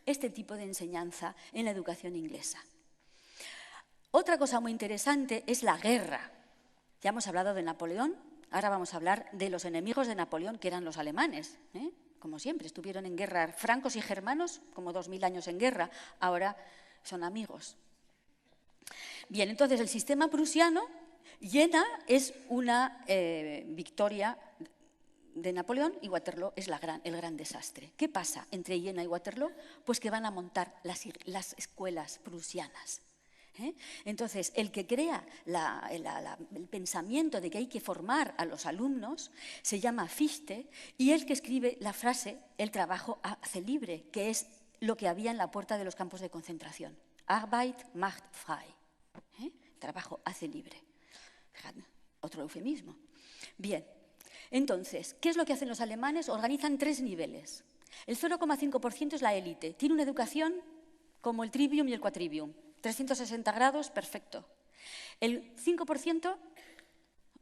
este tipo de enseñanza en la educación inglesa. Otra cosa muy interesante es la guerra. Ya hemos hablado de Napoleón, ahora vamos a hablar de los enemigos de Napoleón, que eran los alemanes, como siempre, estuvieron en guerra francos y germanos, como 2000 años en guerra, ahora son amigos. Bien, entonces el sistema prusiano, Jena es una victoria de Napoleón y Waterloo es el gran desastre. ¿Qué pasa entre Jena y Waterloo? Pues que van a montar las escuelas prusianas. Entonces, el que crea el pensamiento de que hay que formar a los alumnos se llama Fichte, y el que escribe la frase, el trabajo hace libre, que es lo que había en la puerta de los campos de concentración. Arbeit macht frei. Trabajo hace libre. Fíjate, otro eufemismo. Bien, entonces, ¿qué es lo que hacen los alemanes? Organizan 3 niveles. El 0,5% es la élite. Tiene una educación como el trivium y el quadrivium. 360 grados, perfecto. El 5%,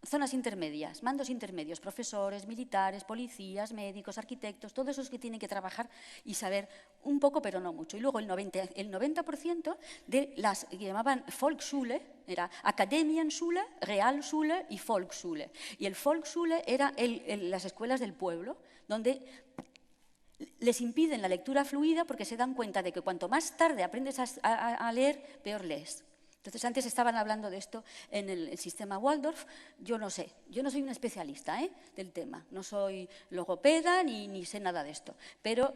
zonas intermedias, mandos intermedios, profesores, militares, policías, médicos, arquitectos, todos esos que tienen que trabajar y saber un poco, pero no mucho. Y luego el 90% de las que llamaban Volksschule, era Akademienschule, Realschule y Volksschule. Y el Volksschule era las escuelas del pueblo, donde les impiden la lectura fluida porque se dan cuenta de que cuanto más tarde aprendes a leer, peor lees. Entonces, antes estaban hablando de esto en el sistema Waldorf. Yo no sé, yo no soy una especialista del tema, no soy logopeda ni sé nada de esto, pero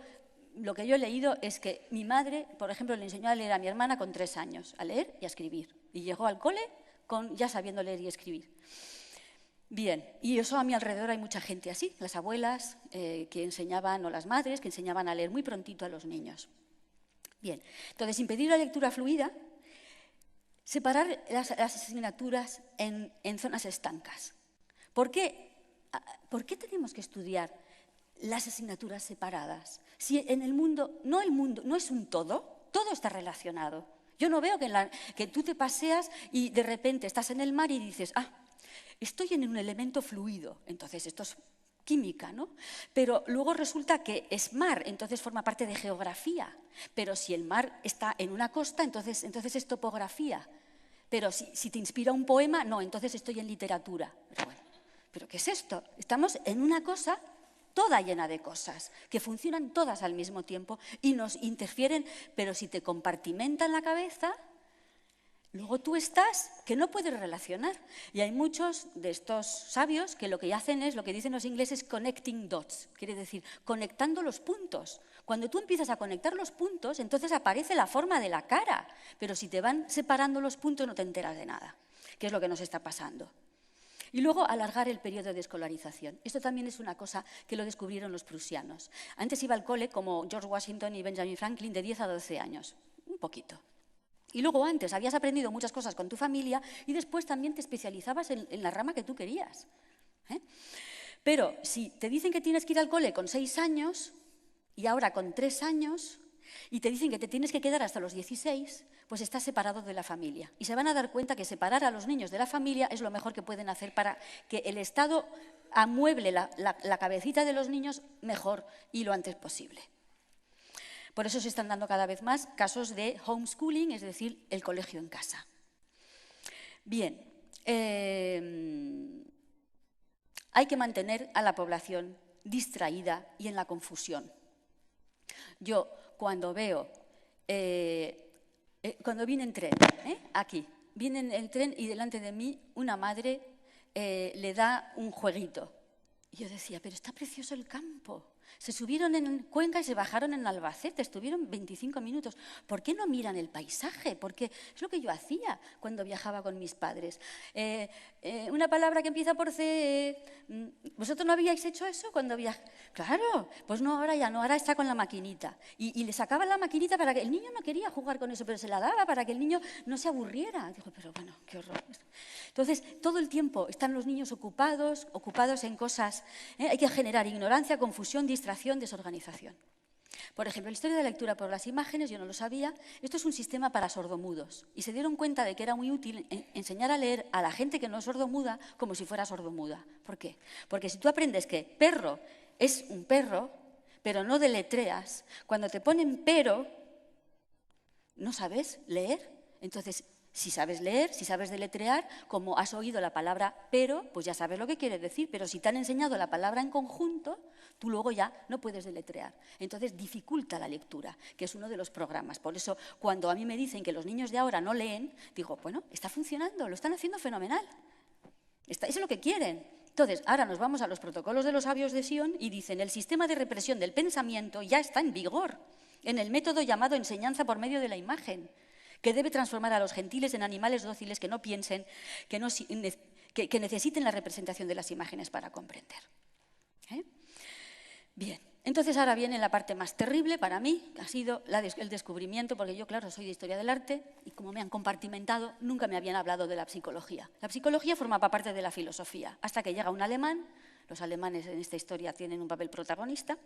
lo que yo he leído es que mi madre, por ejemplo, le enseñó a leer a mi hermana con 3 años, a leer y a escribir, y llegó al cole ya sabiendo leer y escribir. Bien, y eso a mi alrededor hay mucha gente así, las abuelas que enseñaban, o las madres que enseñaban a leer muy prontito a los niños. Bien, entonces impedir la lectura fluida, separar las asignaturas en zonas estancas. ¿Por qué tenemos que estudiar las asignaturas separadas? Si en el mundo no es un todo está relacionado. Yo no veo que tú te paseas y de repente estás en el mar y dices, estoy en un elemento fluido, entonces esto es química, ¿no? Pero luego resulta que es mar, entonces forma parte de geografía. Pero si el mar está en una costa, entonces es topografía. Pero si te inspira un poema, no, entonces estoy en literatura. Pero bueno, ¿pero qué es esto? Estamos en una cosa toda llena de cosas, que funcionan todas al mismo tiempo y nos interfieren, pero si te compartimentan la cabeza, luego tú estás que no puedes relacionar. Y hay muchos de estos sabios que lo que hacen es, lo que dicen los ingleses, connecting dots, quiere decir, conectando los puntos. Cuando tú empiezas a conectar los puntos, entonces aparece la forma de la cara, pero si te van separando los puntos no te enteras de nada, que es lo que nos está pasando. Y luego alargar el periodo de escolarización. Esto también es una cosa que lo descubrieron los prusianos. Antes iba al cole, como George Washington y Benjamin Franklin, de 10 a 12 años, un poquito. Y luego antes habías aprendido muchas cosas con tu familia y después también te especializabas en la rama que tú querías. Pero si te dicen que tienes que ir al cole con 6 años y ahora con 3 años y te dicen que te tienes que quedar hasta los 16, pues estás separado de la familia. Y se van a dar cuenta que separar a los niños de la familia es lo mejor que pueden hacer para que el Estado amueble la cabecita de los niños mejor y lo antes posible. Por eso se están dando cada vez más casos de homeschooling, es decir, el colegio en casa. Bien, hay que mantener a la población distraída y en la confusión. Yo cuando veo, cuando viene en tren, aquí, viene en el tren y delante de mí una madre le da un jueguito. Y yo decía, pero está precioso el campo. Se subieron en Cuenca y se bajaron en Albacete, estuvieron 25 minutos. ¿Por qué no miran el paisaje? Porque es lo que yo hacía cuando viajaba con mis padres. Una palabra que empieza por C. ¿Vosotros no habíais hecho eso cuando viajáis? Claro, pues no, ahora ya no, ahora está con la maquinita. Y le sacaban la maquinita para que el niño no quería jugar con eso, pero se la daba para que el niño no se aburriera. Digo, pero bueno, qué horror. Entonces, todo el tiempo están los niños ocupados en cosas. Hay que generar ignorancia, confusión, distracción, desorganización. Por ejemplo, la historia de la lectura por las imágenes, yo no lo sabía, esto es un sistema para sordomudos. Y se dieron cuenta de que era muy útil enseñar a leer a la gente que no es sordomuda como si fuera sordomuda. ¿Por qué? Porque si tú aprendes que perro es un perro, pero no deletreas, cuando te ponen pero, no sabes leer. Entonces, si sabes leer, si sabes deletrear, como has oído la palabra pero, pues ya sabes lo que quiere decir. Pero si te han enseñado la palabra en conjunto, tú luego ya no puedes deletrear. Entonces, dificulta la lectura, que es uno de los programas. Por eso, cuando a mí me dicen que los niños de ahora no leen, digo, bueno, está funcionando, lo están haciendo fenomenal. Eso es lo que quieren. Entonces, ahora nos vamos a los protocolos de los sabios de Sion y dicen, el sistema de represión del pensamiento ya está en vigor en el método llamado enseñanza por medio de la imagen, que debe transformar a los gentiles en animales dóciles que no piensen, que necesiten la representación de las imágenes para comprender. Bien, entonces ahora viene la parte más terrible para mí, que ha sido el descubrimiento, porque yo, claro, soy de historia del arte y como me han compartimentado, nunca me habían hablado de la psicología. La psicología formaba parte de la filosofía, hasta que llega un alemán, los alemanes en esta historia tienen un papel protagonista,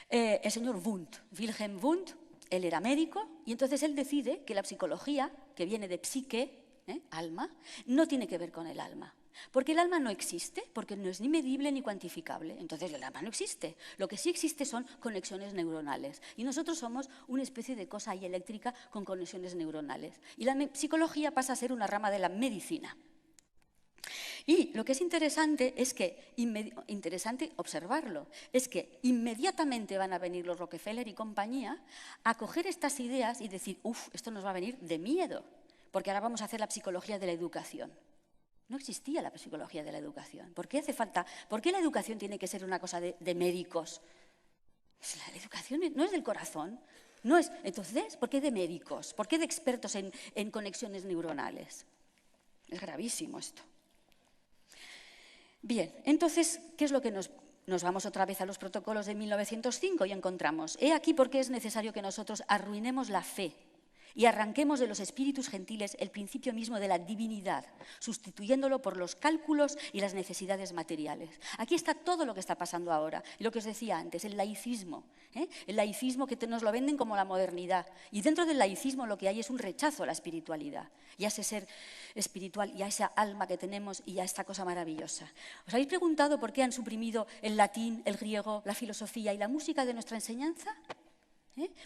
el señor Wundt, Wilhelm Wundt. Él era médico y entonces él decide que la psicología, que viene de psique, alma, no tiene que ver con el alma. Porque el alma no existe, porque no es ni medible ni cuantificable. Entonces el alma no existe. Lo que sí existe son conexiones neuronales. Y nosotros somos una especie de cosa ahí eléctrica con conexiones neuronales. Y la psicología pasa a ser una rama de la medicina. Y lo que es interesante es que, interesante observarlo, es que inmediatamente van a venir los Rockefeller y compañía a coger estas ideas y decir, esto nos va a venir de miedo, porque ahora vamos a hacer la psicología de la educación. No existía la psicología de la educación. ¿Por qué hace falta? ¿Por qué la educación tiene que ser una cosa de médicos? La educación no es del corazón. No es, entonces, ¿por qué de médicos? ¿Por qué de expertos en conexiones neuronales? Es gravísimo esto. Bien, entonces, ¿qué es lo que nos vamos otra vez a los protocolos de 1905 y encontramos? He aquí por qué es necesario que nosotros arruinemos la fe y arranquemos de los espíritus gentiles el principio mismo de la divinidad, sustituyéndolo por los cálculos y las necesidades materiales. Aquí está todo lo que está pasando ahora, y lo que os decía antes, el laicismo. El laicismo que nos lo venden como la modernidad. Y dentro del laicismo lo que hay es un rechazo a la espiritualidad, y a ese ser espiritual, y a esa alma que tenemos, y a esta cosa maravillosa. ¿Os habéis preguntado por qué han suprimido el latín, el griego, la filosofía y la música de nuestra enseñanza?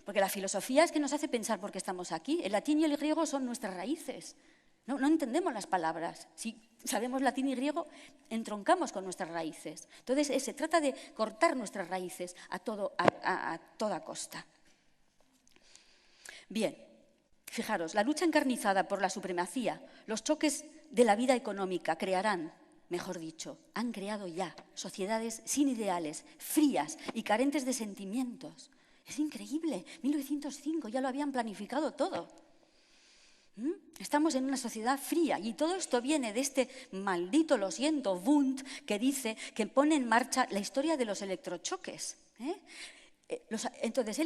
Porque la filosofía es que nos hace pensar por qué estamos aquí. El latín y el griego son nuestras raíces. No entendemos las palabras. Si sabemos latín y griego, entroncamos con nuestras raíces. Entonces, se trata de cortar nuestras raíces a toda costa. Bien, fijaros, la lucha encarnizada por la supremacía, los choques de la vida económica crearán, mejor dicho, han creado ya sociedades sin ideales, frías y carentes de sentimientos. Es increíble, 1905, ya lo habían planificado todo. Estamos en una sociedad fría y todo esto viene de este maldito, lo siento, Wundt, que dice que pone en marcha la historia de los electrochoques. Entonces,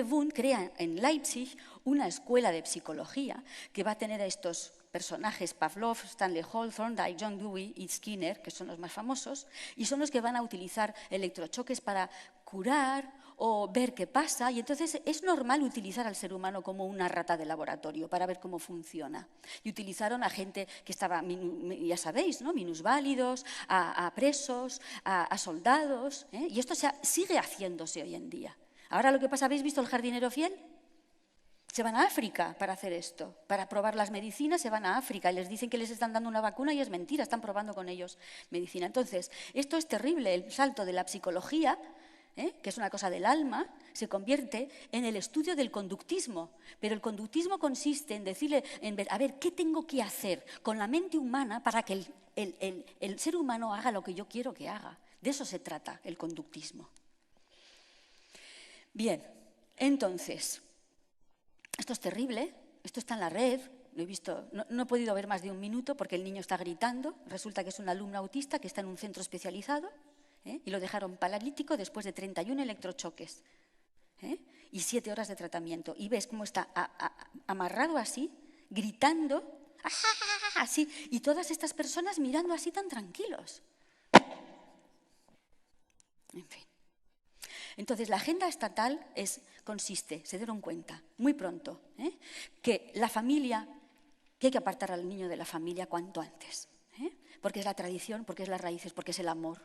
Wundt crea en Leipzig una escuela de psicología que va a tener a estos personajes, Pavlov, Stanley Hall, Thorndike, John Dewey y Skinner, que son los más famosos, y son los que van a utilizar electrochoques para curar o ver qué pasa, y entonces es normal utilizar al ser humano como una rata de laboratorio para ver cómo funciona. Y utilizaron a gente que estaba, ya sabéis, ¿no? Minusválidos, a presos, a soldados, y esto sigue haciéndose hoy en día. Ahora lo que pasa, ¿habéis visto El jardinero fiel? Se van a África para hacer esto, para probar las medicinas se van a África y les dicen que les están dando una vacuna y es mentira, están probando con ellos medicina. Entonces, esto es terrible, el salto de la psicología, que es una cosa del alma, se convierte en el estudio del conductismo. Pero el conductismo consiste en decirle, a ver, ¿qué tengo que hacer con la mente humana para que el ser humano haga lo que yo quiero que haga? De eso se trata el conductismo. Bien, entonces, esto es terrible, esto está en la red, lo he visto, no he podido ver más de un minuto porque el niño está gritando, resulta que es un alumno autista que está en un centro especializado, y lo dejaron paralítico después de 31 electrochoques y 7 horas de tratamiento. Y ves cómo está amarrado así, gritando, así, y todas estas personas mirando así tan tranquilos. En fin. Entonces, la agenda estatal consiste, se dieron cuenta, muy pronto, que la familia, que hay que apartar al niño de la familia cuanto antes, porque es la tradición, porque es las raíces, porque es el amor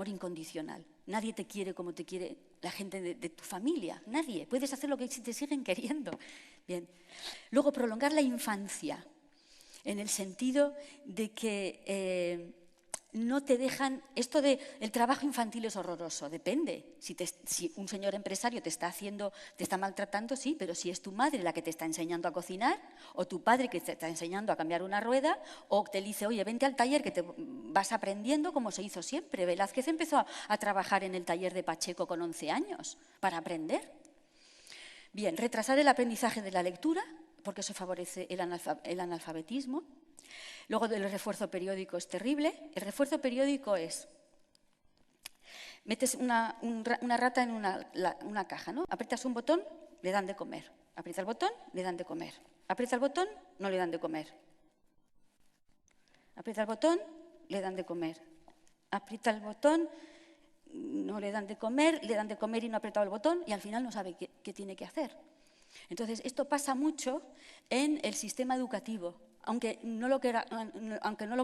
incondicional. Nadie te quiere como te quiere la gente de tu familia, nadie. Puedes hacer lo que te siguen queriendo. Bien. Luego, prolongar la infancia, en el sentido de que no te dejan… Esto de el trabajo infantil es horroroso, depende. Si un señor empresario te está maltratando, sí, pero si es tu madre la que te está enseñando a cocinar, o tu padre que te está enseñando a cambiar una rueda, o te dice, oye, vente al taller que te vas aprendiendo, como se hizo siempre. Velázquez empezó a trabajar en el taller de Pacheco con 11 años para aprender. Bien, retrasar el aprendizaje de la lectura, porque eso favorece el analfabetismo. Luego, el refuerzo periódico es terrible. El refuerzo periódico es, metes una rata en una caja, ¿no? Aprietas un botón, le dan de comer. Aprieta el botón, le dan de comer. Aprieta el botón, no le dan de comer. Aprieta el botón, le dan de comer. Aprieta el botón, no le dan de comer y no ha apretado el botón y al final no sabe qué tiene que hacer. Entonces, esto pasa mucho en el sistema educativo, aunque no lo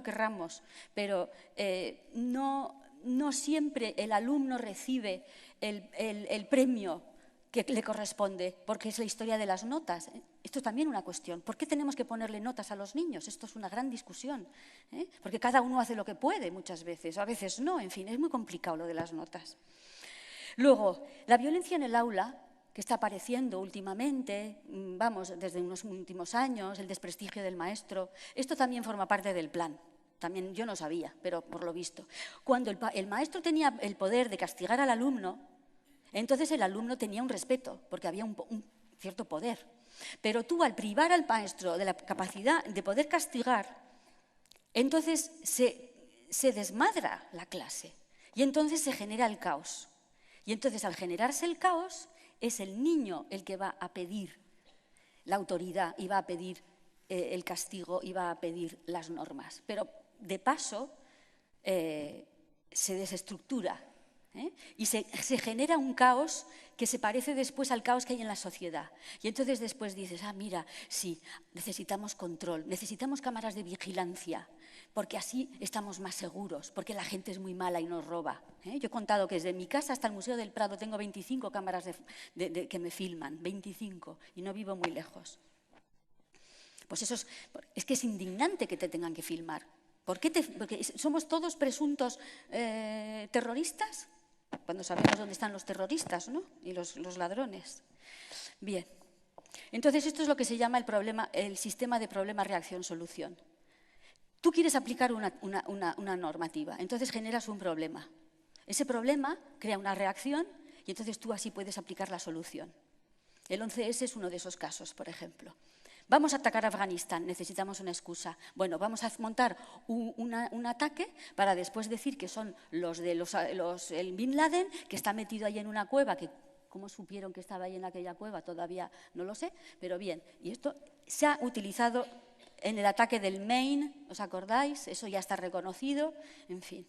querramos, pero no siempre el alumno recibe el premio que le corresponde, porque es la historia de las notas. Esto es también una cuestión. ¿Por qué tenemos que ponerle notas a los niños? Esto es una gran discusión, porque cada uno hace lo que puede muchas veces, o a veces no, en fin, es muy complicado lo de las notas. Luego, la violencia en el aula, que está apareciendo últimamente, desde unos últimos años, el desprestigio del maestro, esto también forma parte del plan. También yo no sabía, pero por lo visto. Cuando el maestro tenía el poder de castigar al alumno, entonces el alumno tenía un respeto, porque había un cierto poder. Pero tú, al privar al maestro de la capacidad de poder castigar, entonces se desmadra la clase y entonces se genera el caos. Y entonces, al generarse el caos, es el niño el que va a pedir la autoridad y va a pedir el castigo y va a pedir las normas. Pero, de paso, se desestructura y se genera un caos que se parece después al caos que hay en la sociedad. Y entonces después dices, mira, sí, necesitamos control, necesitamos cámaras de vigilancia, porque así estamos más seguros, porque la gente es muy mala y nos roba. Yo he contado que desde mi casa hasta el Museo del Prado tengo 25 cámaras que me filman, 25, y no vivo muy lejos. Pues eso es que es indignante que te tengan que filmar. Porque somos todos presuntos terroristas, cuando sabemos dónde están los terroristas, ¿no? Y los ladrones. Bien, entonces esto es lo que se llama el sistema de problema-reacción-solución. Tú quieres aplicar una normativa, entonces generas un problema. Ese problema crea una reacción y entonces tú así puedes aplicar la solución. El 11S es uno de esos casos, por ejemplo. Vamos a atacar a Afganistán, necesitamos una excusa. Bueno, vamos a montar un ataque para después decir que son el Bin Laden, que está metido ahí en una cueva, que cómo supieron que estaba ahí en aquella cueva todavía no lo sé, pero bien. Y esto se ha utilizado en el ataque del Maine, ¿os acordáis? Eso ya está reconocido, en fin.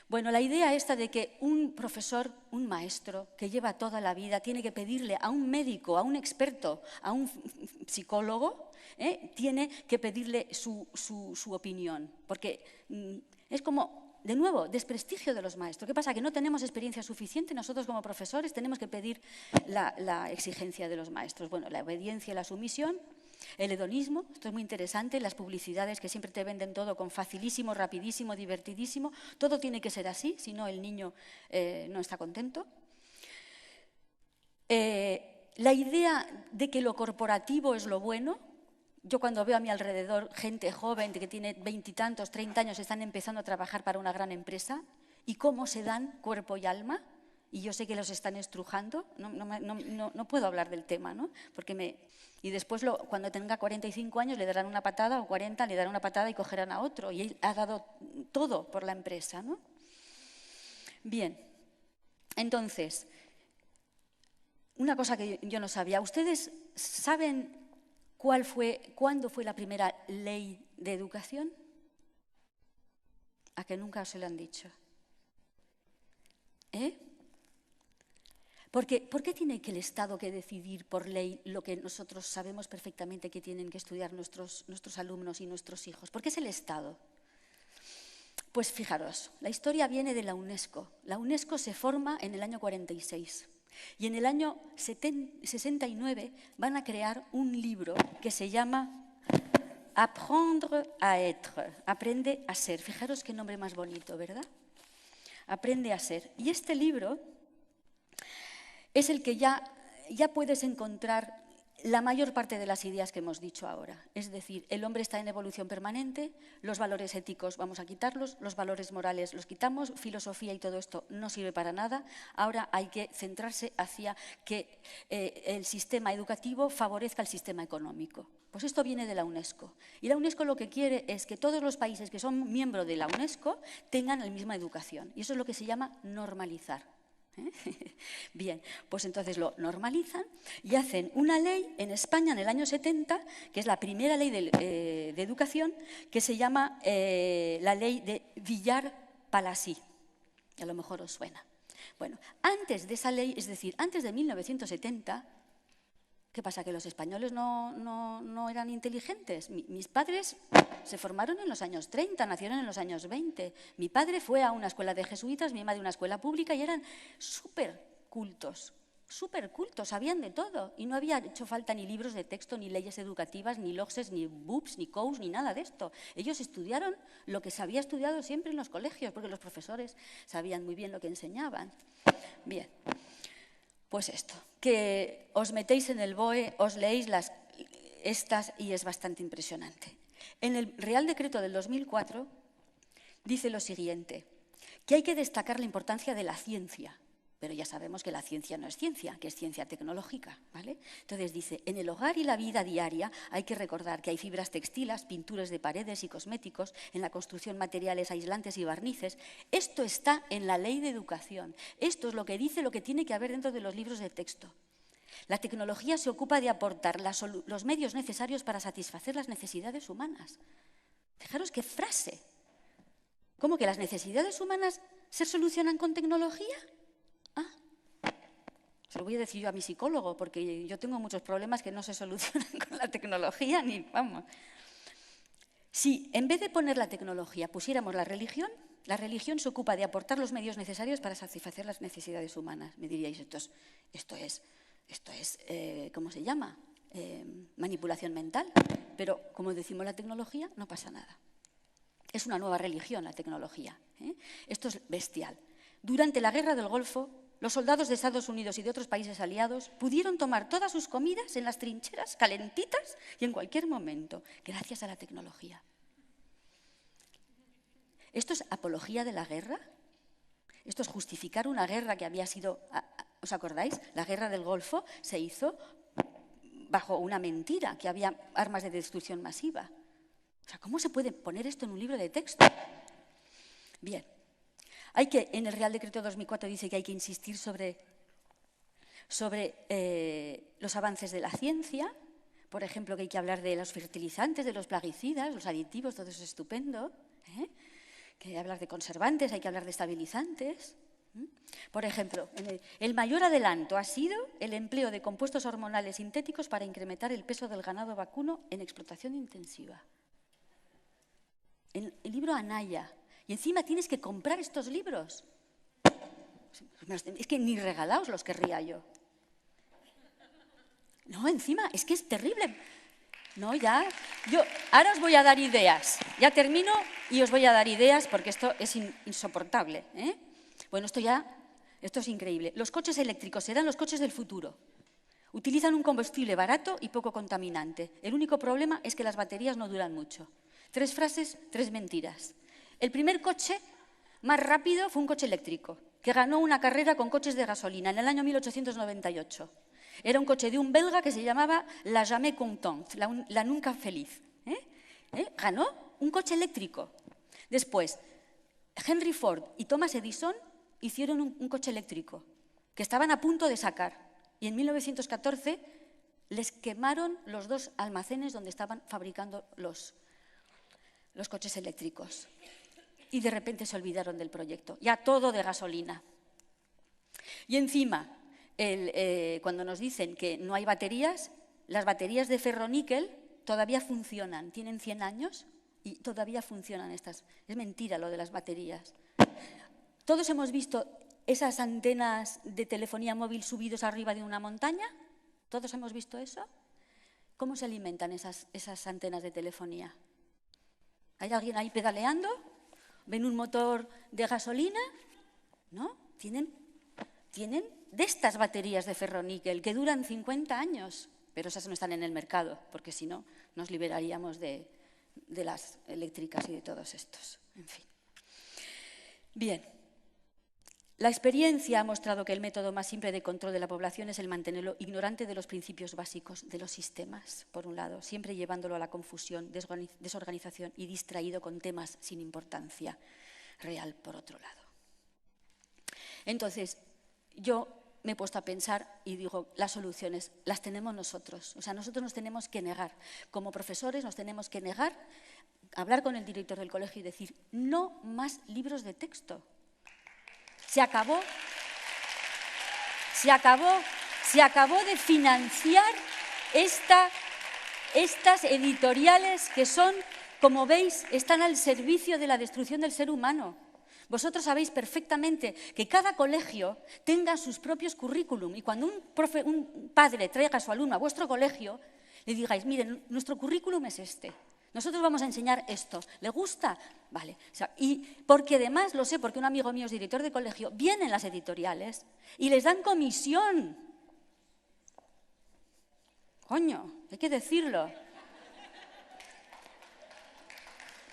Bueno, la idea esta de que un profesor, un maestro que lleva toda la vida, tiene que pedirle a un médico, a un experto, a un psicólogo, tiene que pedirle su opinión, porque es como, de nuevo, desprestigio de los maestros. ¿Qué pasa? Que no tenemos experiencia suficiente, nosotros como profesores tenemos que pedir la exigencia de los maestros. Bueno, la obediencia y la sumisión. El hedonismo, esto es muy interesante, las publicidades que siempre te venden todo con facilísimo, rapidísimo, divertidísimo, todo tiene que ser así, si no el niño no está contento. La idea de que lo corporativo es lo bueno, yo cuando veo a mi alrededor gente joven que tiene 20 y tantos, 30 años, están empezando a trabajar para una gran empresa, y cómo se dan cuerpo y alma, y yo sé que los están estrujando, no puedo hablar del tema, ¿no? Y después, cuando tenga 45 años, le darán una patada, o 40, le darán una patada y cogerán a otro. Y él ha dado todo por la empresa, ¿no? Bien, entonces, una cosa que yo no sabía. ¿Ustedes saben cuándo fue la primera ley de educación? ¿A que nunca os lo han dicho? ¿Por qué tiene que el Estado que decidir por ley lo que nosotros sabemos perfectamente que tienen que estudiar nuestros alumnos y nuestros hijos? ¿Por qué es el Estado? Pues fijaros, la historia viene de la UNESCO. La UNESCO se forma en el año 46 y en el año 69 van a crear un libro que se llama Apprendre à être, aprende a ser. Fijaros qué nombre más bonito, ¿verdad? Aprende a ser. Y este libro es el que ya puedes encontrar la mayor parte de las ideas que hemos dicho ahora. Es decir, el hombre está en evolución permanente, los valores éticos vamos a quitarlos, los valores morales los quitamos, filosofía y todo esto no sirve para nada. Ahora hay que centrarse hacia que el sistema educativo favorezca el sistema económico. Pues esto viene de la UNESCO. Y la UNESCO lo que quiere es que todos los países que son miembros de la UNESCO tengan la misma educación. Y eso es lo que se llama normalizar. Bien, pues entonces lo normalizan y hacen una ley en España en el año 70, que es la primera ley de educación, que se llama la ley de Villar-Palasí. A lo mejor os suena. Bueno, antes de esa ley, es decir, antes de 1970, ¿qué pasa? ¿Que los españoles no eran inteligentes? Mis padres se formaron en los años 30, nacieron en los años 20. Mi padre fue a una escuela de jesuitas, mi madre a una escuela pública y eran súper cultos, sabían de todo. Y no había hecho falta ni libros de texto, ni leyes educativas, ni LOGSES, ni BUPS, ni COUS, ni nada de esto. Ellos estudiaron lo que se había estudiado siempre en los colegios, porque los profesores sabían muy bien lo que enseñaban. Bien. Pues esto, que os metéis en el BOE, os leéis estas y es bastante impresionante. En el Real Decreto del 2004 dice lo siguiente, que hay que destacar la importancia de la ciencia, pero ya sabemos que la ciencia no es ciencia, que es ciencia tecnológica, ¿vale? Entonces dice, en el hogar y la vida diaria hay que recordar que hay fibras textiles, pinturas de paredes y cosméticos, en la construcción materiales aislantes y barnices. Esto está en la ley de educación. Esto es lo que dice lo que tiene que haber dentro de los libros de texto. La tecnología se ocupa de aportar los medios necesarios para satisfacer las necesidades humanas. Fijaros qué frase. ¿Cómo que las necesidades humanas se solucionan con tecnología? Se lo voy a decir yo a mi psicólogo, porque yo tengo muchos problemas que no se solucionan con la tecnología, ni vamos. Si en vez de poner la tecnología pusiéramos la religión se ocupa de aportar los medios necesarios para satisfacer las necesidades humanas. Me diríais, esto es ¿cómo se llama? Manipulación mental. Pero como decimos la tecnología, no pasa nada. Es una nueva religión la tecnología. Esto es bestial. Durante la Guerra del Golfo, los soldados de Estados Unidos y de otros países aliados pudieron tomar todas sus comidas en las trincheras, calentitas y en cualquier momento, gracias a la tecnología. ¿Esto es apología de la guerra? ¿Esto es justificar una guerra que había sido... ¿Os acordáis? La Guerra del Golfo se hizo bajo una mentira, que había armas de destrucción masiva. O sea, ¿cómo se puede poner esto en un libro de texto? Bien. En el Real Decreto 2004 dice que hay que insistir sobre los avances de la ciencia, por ejemplo, que hay que hablar de los fertilizantes, de los plaguicidas, los aditivos, todo eso es estupendo, que hay que hablar de conservantes, hay que hablar de estabilizantes. Por ejemplo, el mayor adelanto ha sido el empleo de compuestos hormonales sintéticos para incrementar el peso del ganado vacuno en explotación intensiva. En el libro Anaya. Y encima tienes que comprar estos libros. Es que ni regalaos los querría yo. No, encima, es que es terrible. No, ya. Ahora os voy a dar ideas. Ya termino y os voy a dar ideas porque esto es insoportable. Bueno, esto es increíble. Los coches eléctricos serán los coches del futuro. Utilizan un combustible barato y poco contaminante. El único problema es que las baterías no duran mucho. 3 frases, 3 mentiras. El primer coche más rápido fue un coche eléctrico, que ganó una carrera con coches de gasolina en el año 1898. Era un coche de un belga que se llamaba La Jamais Contente, la nunca feliz. Ganó un coche eléctrico. Después, Henry Ford y Thomas Edison hicieron un coche eléctrico, que estaban a punto de sacar. Y en 1914 les quemaron los 2 almacenes donde estaban fabricando los coches eléctricos. Y de repente se olvidaron del proyecto, ya todo de gasolina. Y encima, cuando nos dicen que no hay baterías, las baterías de ferroníquel todavía funcionan, tienen 100 años y todavía funcionan estas. Es mentira lo de las baterías. Todos hemos visto esas antenas de telefonía móvil subidos arriba de una montaña. ¿Todos hemos visto eso? ¿Cómo se alimentan esas antenas de telefonía? ¿Hay alguien ahí pedaleando? ¿Ven un motor de gasolina? ¿No? Tienen de estas baterías de ferroníquel que duran 50 años, pero esas no están en el mercado, porque si no nos liberaríamos de las eléctricas y de todos estos. En fin. Bien. La experiencia ha mostrado que el método más simple de control de la población es el mantenerlo ignorante de los principios básicos de los sistemas, por un lado, siempre llevándolo a la confusión, desorganización y distraído con temas sin importancia real, por otro lado. Entonces, yo me he puesto a pensar y digo, las soluciones las tenemos nosotros. O sea, nosotros nos tenemos que negar. Como profesores nos tenemos que negar, hablar con el director del colegio y decir, no más libros de texto. Se acabó de financiar estas editoriales que son, como veis, están al servicio de la destrucción del ser humano. Vosotros sabéis perfectamente que cada colegio tenga sus propios currículum y cuando un padre traiga a su alumno a vuestro colegio, le digáis, miren, nuestro currículum es este. Nosotros vamos a enseñar esto. ¿Le gusta? Vale. O sea, y porque además, lo sé, porque un amigo mío es director de colegio, vienen las editoriales y les dan comisión. Coño, hay que decirlo.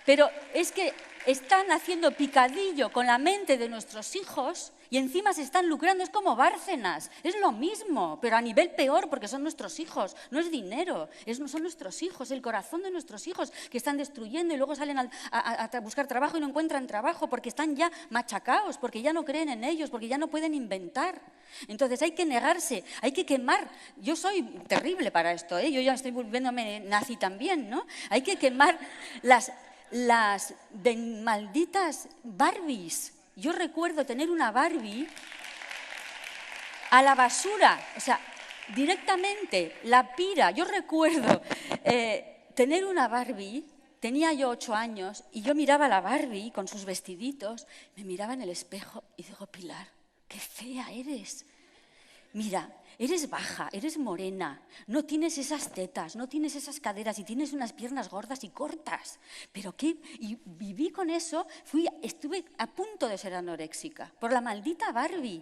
Pero es que están haciendo picadillo con la mente de nuestros hijos y encima se están lucrando. Es como Bárcenas, es lo mismo, pero a nivel peor porque son nuestros hijos, no es dinero, son nuestros hijos, el corazón de nuestros hijos que están destruyendo y luego salen a buscar trabajo y no encuentran trabajo porque están ya machacados, porque ya no creen en ellos, porque ya no pueden inventar. Entonces hay que negarse, hay que quemar. Yo soy terrible para esto, yo ya estoy volviéndome nazi también, ¿no? Hay que quemar las malditas Barbies. Yo recuerdo tener una Barbie a la basura, o sea, directamente, la pira. Yo recuerdo tener una Barbie, tenía yo 8 años, y yo miraba a la Barbie con sus vestiditos, me miraba en el espejo y digo, Pilar, qué fea eres. Mira, eres baja, eres morena, no tienes esas tetas, no tienes esas caderas y tienes unas piernas gordas y cortas. ¿Pero qué? Y viví con eso, estuve a punto de ser anoréxica por la maldita Barbie.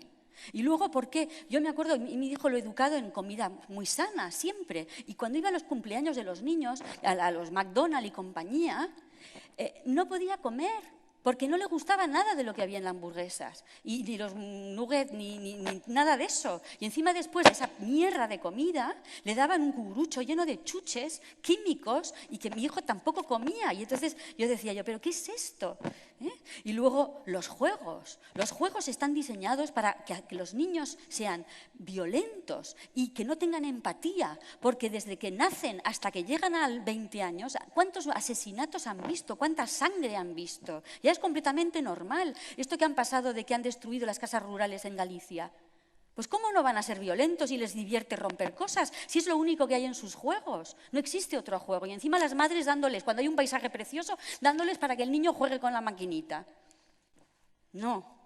Y luego, ¿por qué? Yo me acuerdo, mi hijo lo he educado en comida muy sana, siempre. Y cuando iba a los cumpleaños de los niños, a los McDonald's y compañía, no podía comer. Porque no le gustaba nada de lo que había en las hamburguesas, y ni los nuggets, ni nada de eso. Y encima después de esa mierda de comida, le daban un cucurucho lleno de chuches químicos y que mi hijo tampoco comía. Y entonces yo decía, ¿pero qué es esto? Y luego los juegos. Los juegos están diseñados para que los niños sean violentos y que no tengan empatía, porque desde que nacen hasta que llegan a 20 años, ¿cuántos asesinatos han visto? ¿Cuánta sangre han visto? Ya es completamente normal. Esto que han pasado de que han destruido las casas rurales en Galicia. Pues ¿cómo no van a ser violentos y les divierte romper cosas? Si es lo único que hay en sus juegos. No existe otro juego. Y encima las madres dándoles, cuando hay un paisaje precioso, dándoles para que el niño juegue con la maquinita. No.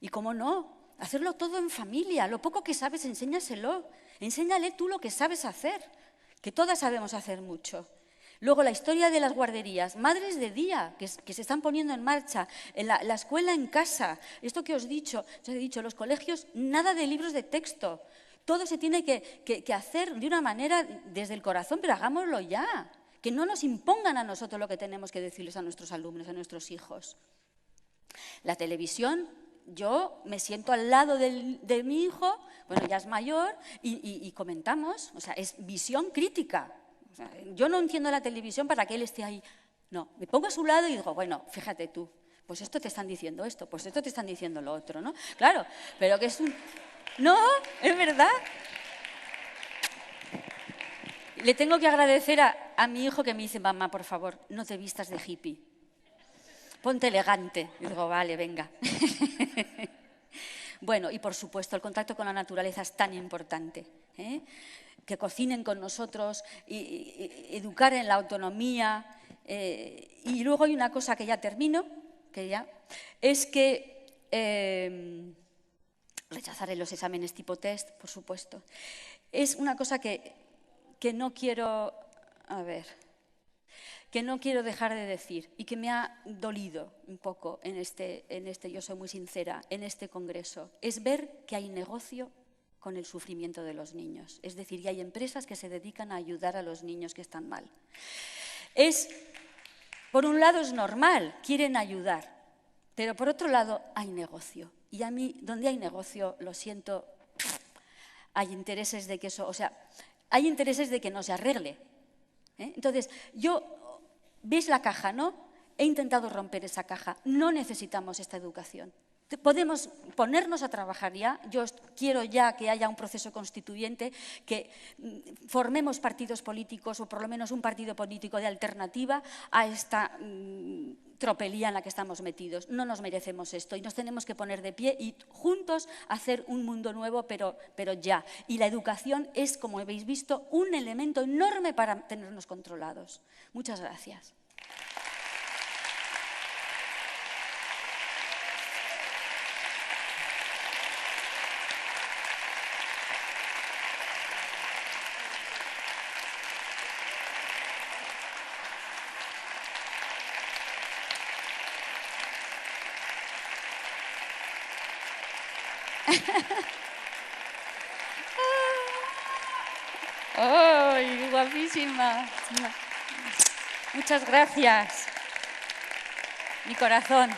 ¿Y cómo no? Hacerlo todo en familia. Lo poco que sabes, enséñaselo. Enséñale tú lo que sabes hacer. Que todas sabemos hacer mucho. Luego, la historia de las guarderías, madres de día que se están poniendo en marcha, la escuela en casa, esto que os he dicho, los colegios, nada de libros de texto. Todo se tiene que hacer de una manera desde el corazón, pero hagámoslo ya. Que no nos impongan a nosotros lo que tenemos que decirles a nuestros alumnos, a nuestros hijos. La televisión, yo me siento al lado de mi hijo, bueno, ya es mayor, y comentamos, o sea, es visión crítica. Yo no enciendo la televisión para que él esté ahí. No, me pongo a su lado y digo, bueno, fíjate tú, pues esto te están diciendo esto, pues esto te están diciendo lo otro, ¿no? Claro, pero que es un... No, es verdad. Le tengo que agradecer a mi hijo que me dice, mamá, por favor, no te vistas de hippie. Ponte elegante. Y digo, vale, venga. Bueno, y por supuesto, el contacto con la naturaleza es tan importante, ¿eh? Que cocinen con nosotros, y educar en la autonomía. Y luego hay una cosa que ya termino, es que rechazaré los exámenes tipo test, por supuesto. Es una cosa que no quiero, que no quiero dejar de decir y que me ha dolido un poco en este, yo soy muy sincera, en este congreso, es ver que hay negocio con el sufrimiento de los niños. Es decir, que hay empresas que se dedican a ayudar a los niños que están mal. Por un lado es normal, quieren ayudar, pero por otro lado hay negocio. Y a mí, donde hay negocio, lo siento, hay intereses de que eso, hay intereses de que no se arregle. Entonces, ¿veis la caja, no? He intentado romper esa caja. No necesitamos esta educación. Podemos ponernos a trabajar ya. Yo quiero ya que haya un proceso constituyente, que formemos partidos políticos o por lo menos un partido político de alternativa a esta tropelía en la que estamos metidos. No nos merecemos esto y nos tenemos que poner de pie y juntos hacer un mundo nuevo, pero ya. Y la educación es, como habéis visto, un elemento enorme para tenernos controlados. Muchas gracias. ¡Ay, guapísima! Muchas gracias. Mi corazón.